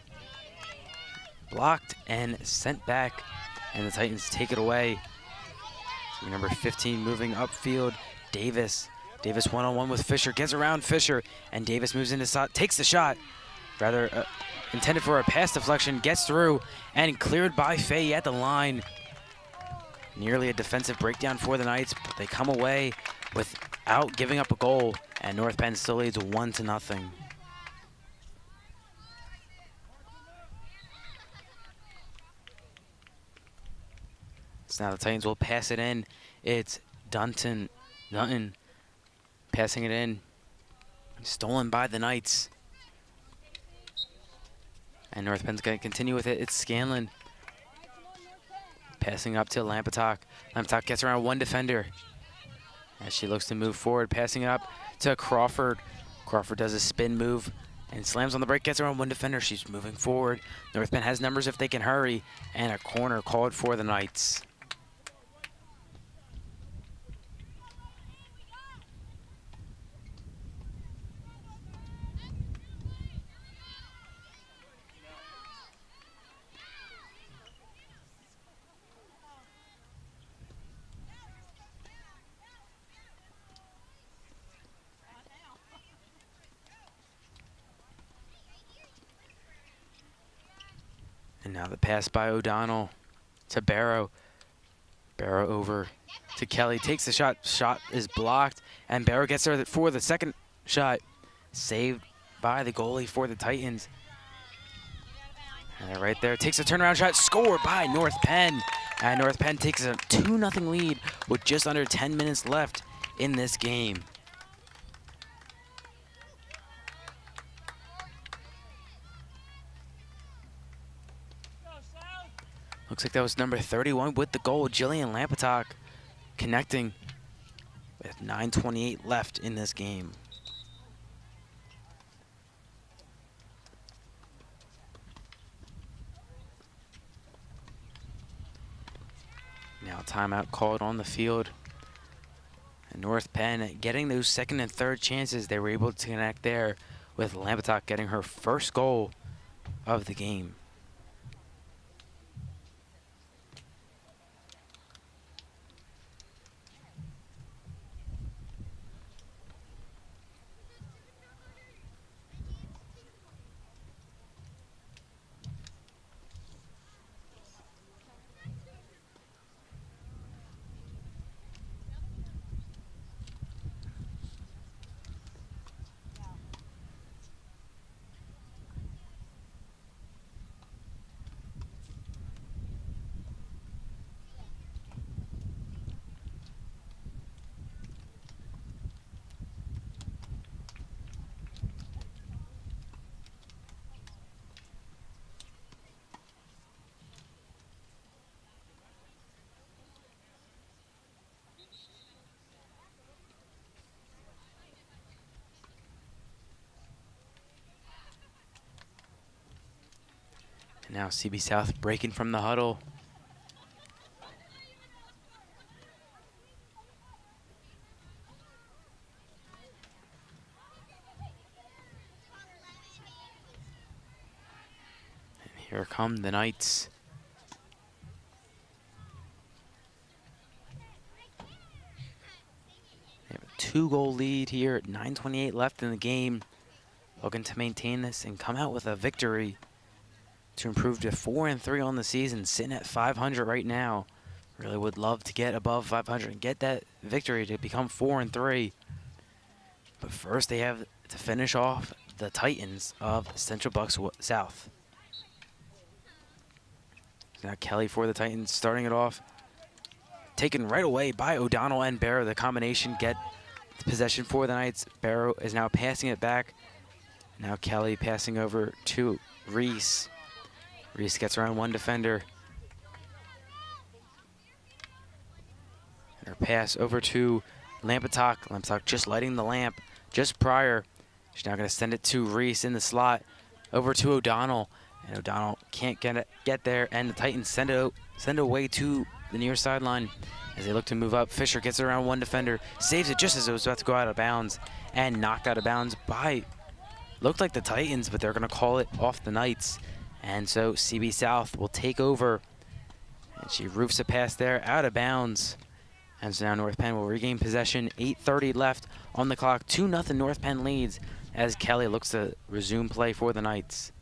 blocked and sent back. And the Titans take it away. So number 15 moving upfield, Davis. Davis one-on-one with Fisher, gets around Fisher, and Davis moves into takes the shot. Rather intended for a pass deflection, gets through, and cleared by Fay at the line. Nearly a defensive breakdown for the Knights, but they come away without giving up a goal, and North Penn still leads 1-0. So now the Titans will pass it in. It's Dunton passing it in. Stolen by the Knights. And North Penn's going to continue with it. It's Scanlon. Passing up to Lampatok. Lampatok gets around one defender. As she looks to move forward, passing it up to Crawford. Crawford does a spin move and slams on the break, gets around one defender. She's moving forward. North Penn has numbers if they can hurry. And a corner called for the Knights. And now the pass by O'Donnell to Barrow. Barrow over to Kelly, takes the shot. Shot is blocked, and Barrow gets there for the second shot. Saved by the goalie for the Titans. And right there, takes a turnaround shot, scored by North Penn. And North Penn takes a 2-0 lead with just under 10 minutes left in this game. Looks like that was number 31 with the goal, Jillian Lampatok, connecting with 9:28 left in this game. Now timeout called on the field. And North Penn getting those second and third chances. They were able to connect there with Lampatok getting her first goal of the game. Now CB South breaking from the huddle. And here come the Knights. They have a 2-goal lead here, 9:28 left in the game. Looking to maintain this and come out with a victory to improve to 4-3 on the season, sitting at 500 right now. Really would love to get above 500 and get that victory to become 4-3. But first they have to finish off the Titans of Central Bucks South. Now Kelly for the Titans, starting it off. Taken right away by O'Donnell and Barrow. The combination get possession for the Knights. Barrow is now passing it back. Now Kelly passing over to Reese. Reese gets around one defender. And her pass over to Lampetok. Lampetok just lighting the lamp just prior. She's now going to send it to Reese in the slot. Over to O'Donnell. And O'Donnell can't get there. And the Titans send it away to the near sideline as they look to move up. Fisher gets around one defender. Saves it just as it was about to go out of bounds. And knocked out of bounds by, looked like the Titans, but they're going to call it off the Knights. And so CB South will take over. And she roofs a pass there out of bounds. And so now North Penn will regain possession. 8:30 left on the clock. 2-0 North Penn leads as Kelly looks to resume play for the Knights.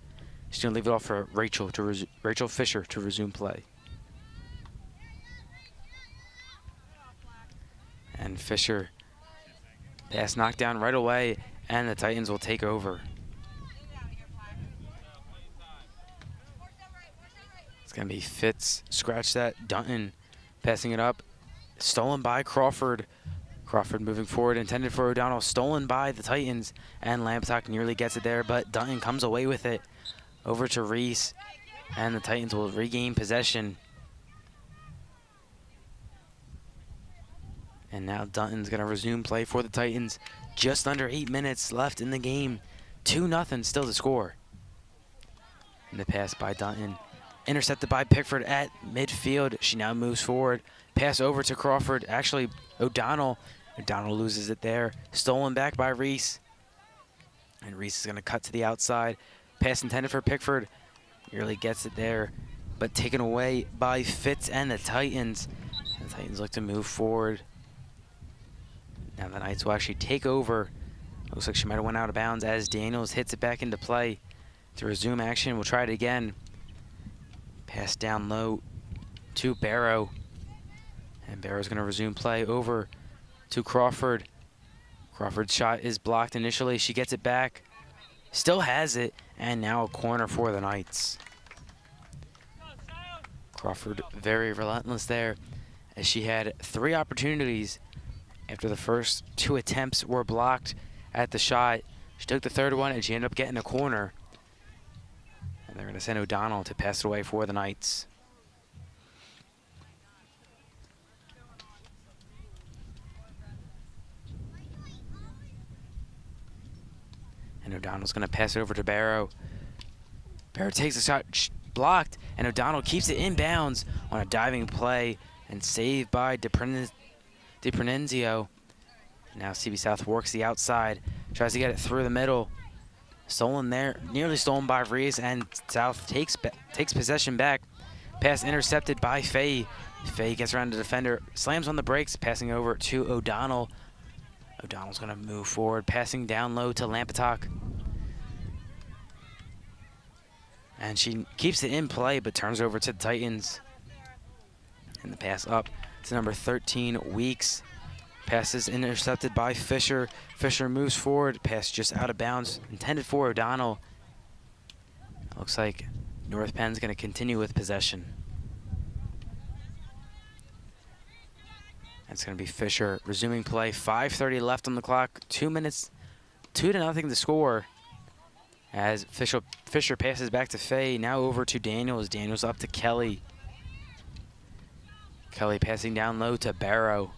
She's going to leave it off for Rachel Fisher to resume play. And Fisher, pass knocked down right away, and the Titans will take over. It's going to be Fitz, scratch that, Dunton passing it up. Stolen by Crawford. Crawford moving forward, intended for O'Donnell, stolen by the Titans, and Lampetok nearly gets it there, but Dunton comes away with it. Over to Reese, and the Titans will regain possession. And now Dunton's going to resume play for the Titans. Just under 8 minutes left in the game. 2-0 still to score. And the pass by Dunton. Intercepted by Pickford at midfield. She now moves forward. Pass over to Crawford. Actually, O'Donnell. O'Donnell loses it there. Stolen back by Reese. And Reese is going to cut to the outside. Pass intended for Pickford. Nearly gets it there, but taken away by Fitz and the Titans. The Titans look to move forward. Now the Knights will actually take over. Looks like she might have went out of bounds as Daniels hits it back into play to resume action. We'll try it again. Pass down low to Barrow. And Barrow's going to resume play over to Crawford. Crawford's shot is blocked initially. She gets it back. Still has it. And now a corner for the Knights. Crawford very relentless there as she had 3 opportunities after the first 2 attempts were blocked at the shot. She took the 3rd one and she ended up getting a corner. And they're going to send O'Donnell to pass it away for the Knights. And O'Donnell's going to pass it over to Barrow. Barrow takes the shot, blocked, and O'Donnell keeps it inbounds on a diving play and saved by DiPrenzio. Now CB South works the outside, tries to get it through the middle. Stolen there, nearly stolen by Reese, and South takes possession back. Pass intercepted by Faye. Faye gets around the defender, slams on the brakes, passing over to O'Donnell. O'Donnell's going to move forward, passing down low to Lampetok. And she keeps it in play, but turns over to the Titans. And the pass up to number 13, Weeks. Pass is intercepted by Fisher. Fisher moves forward, pass just out of bounds, intended for O'Donnell. Looks like North Penn's going to continue with possession. It's going to be Fisher resuming play. 5:30 left on the clock. 2 minutes, 2-0 to score. As Fisher passes back to Faye. Now over to Daniels. Daniels up to Kelly. Kelly passing down low to Barrow.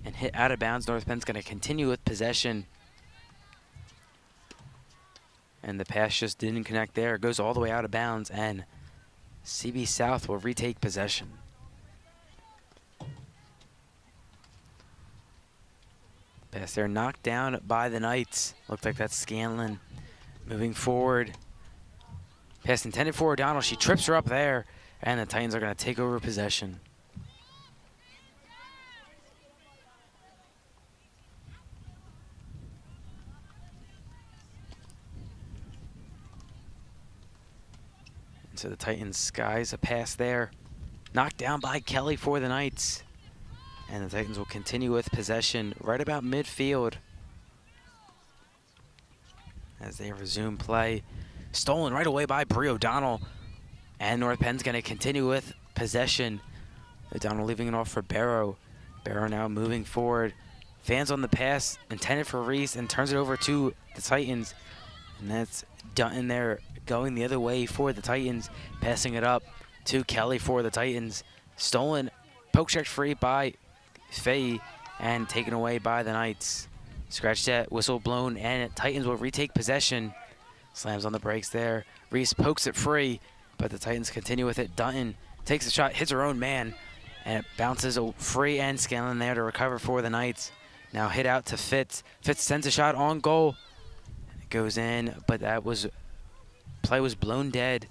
And hit out of bounds. North Penn's going to continue with possession. And the pass just didn't connect there. It goes all the way out of bounds, and CB South will retake possession. Pass there knocked down by the Knights. Looked like that's Scanlon. Moving forward. Pass intended for O'Donnell. She trips her up there, and the Titans are going to take over possession. And so the Titans skies a pass there. Knocked down by Kelly for the Knights. And the Titans will continue with possession right about midfield as they resume play. Stolen right away by Bree O'Donnell. And North Penn's going to continue with possession. O'Donnell leaving it off for Barrow. Barrow now moving forward. Fans on the pass intended for Reese and turns it over to the Titans. And that's Dutton there going the other way for the Titans. Passing it up to Kelly for the Titans. Stolen, poke checked free by Faye and taken away by the Knights. Scratch that, whistle blown, and Titans will retake possession. Slams on the brakes there. Reese pokes it free, but the Titans continue with it. Dutton takes a shot, hits her own man, and it bounces free, and Scanlon there to recover for the Knights. Now hit out to Fitz. Fitz sends a shot on goal. It goes in, but play was blown dead.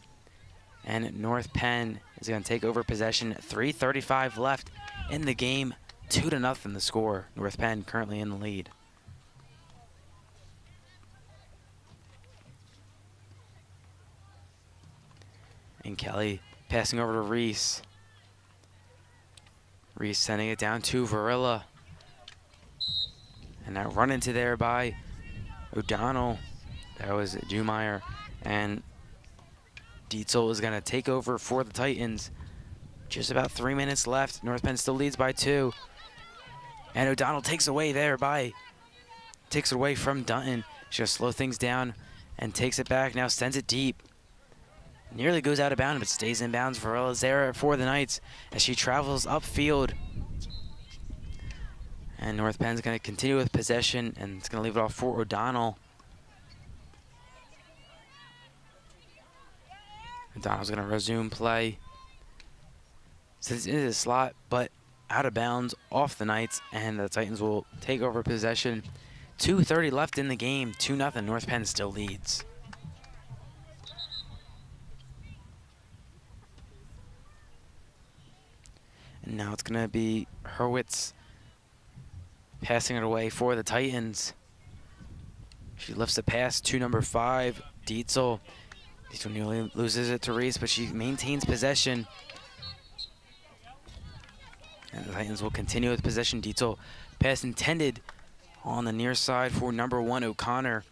And North Penn is going to take over possession. 3:35 left in the game. 2-0 the score. North Penn currently in the lead. And Kelly passing over to Reese. Reese sending it down to Varilla. And that run into there by O'Donnell. That was Dumeyer. And Dietzel is going to take over for the Titans. Just about 3 minutes left. North Penn still leads by 2. And O'Donnell takes away it away from Dutton. She's going to slow things down and takes it back. Now sends it deep. Nearly goes out of bounds, but stays in bounds. Varilla's there for the Knights as she travels upfield. And North Penn's going to continue with possession, and it's going to leave it off for O'Donnell. O'Donnell's going to resume play. Sits into the slot, but out of bounds off the Knights, and the Titans will take over possession. 2:30 left in the game. 2-0. North Penn still leads. And now it's going to be Hurwitz passing it away for the Titans. She lifts a pass to number 5, Dietzel. Dietzel nearly loses it to Reese, but she maintains possession. And the Titans will continue with possession. Dietzel pass intended on the near side for number 1, O'Connor,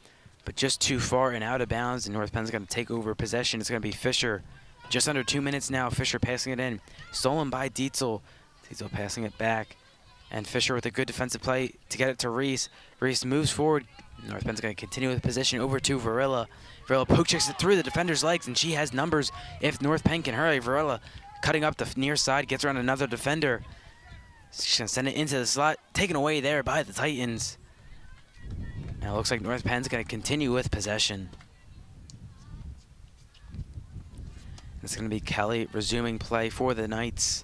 but just too far and out of bounds, and North Penn's going to take over possession. It's going to be Fisher. Just under 2 minutes now. Fisher passing it in. Stolen by Dietzel. Dietzel passing it back. And Fisher with a good defensive play to get it to Reese. Reese moves forward. North Penn's going to continue with possession over to Varilla. Varilla poke checks it through the defender's legs, and she has numbers if North Penn can hurry. Varilla cutting up the near side, gets around another defender. She's going to send it into the slot. Taken away there by the Titans. Now it looks like North Penn's going to continue with possession. It's going to be Kelly resuming play for the Knights.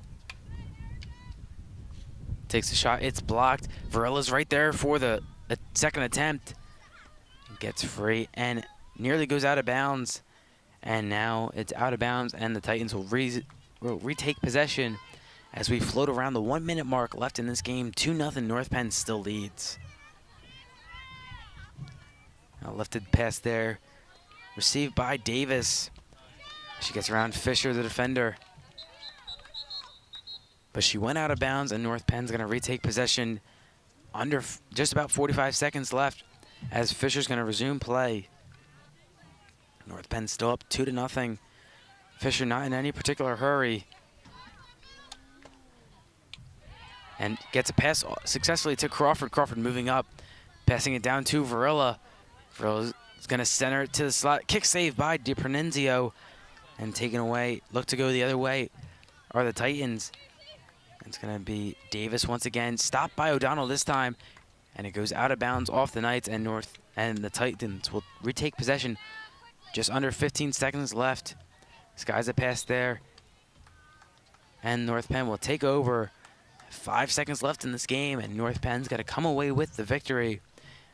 Takes a shot. It's blocked. Varilla's right there for the second attempt. Gets free and nearly goes out of bounds. And now it's out of bounds, and the Titans will retake possession as we float around the 1 minute mark left in this game. 2-0. North Penn still leads. A lifted pass there. Received by Davis. She gets around Fisher, the defender. But she went out of bounds, and North Penn's going to retake possession under just about 45 seconds left as Fisher's going to resume play. North Penn still up 2-0. Fisher not in any particular hurry. And gets a pass successfully to Crawford. Crawford moving up, passing it down to Varilla. Varilla's going to center it to the slot. Kick save by DiPronenzio. And taken away. Look to go the other way are the Titans. It's going to be Davis once again. Stopped by O'Donnell this time. And it goes out of bounds off the Knights, and the Titans will retake possession Just under 15 seconds left. Skies a pass there. And North Penn will take over. 5 seconds left in this game, and North Penn's got to come away with the victory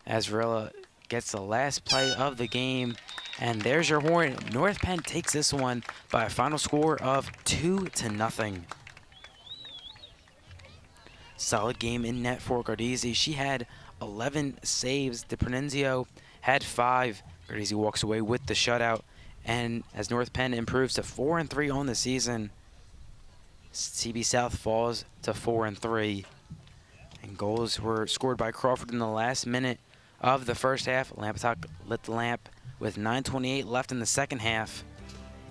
as Varela gets the last play of the game. And there's your horn. North Penn takes this one by a final score of 2-0. Solid game in net for Gardesi. She had 11 saves. DiPronenzio had 5. Gardesi walks away with the shutout. And as North Penn improves to 4-3 on the season, CB South falls to 4-3. And goals were scored by Crawford in the last minute of the first half. Lampatok lit the lamp with 9:28 left in the second half.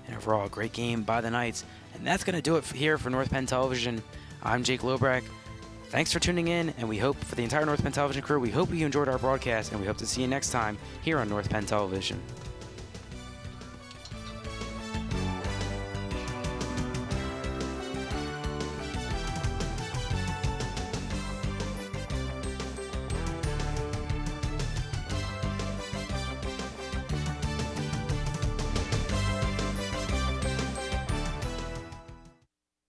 And overall, a great game by the Knights. And that's going to do it here for North Penn Television. I'm Jake Lobrecht. Thanks for tuning in, and we hope, for the entire North Penn Television crew, we hope you enjoyed our broadcast, and we hope to see you next time here on North Penn Television.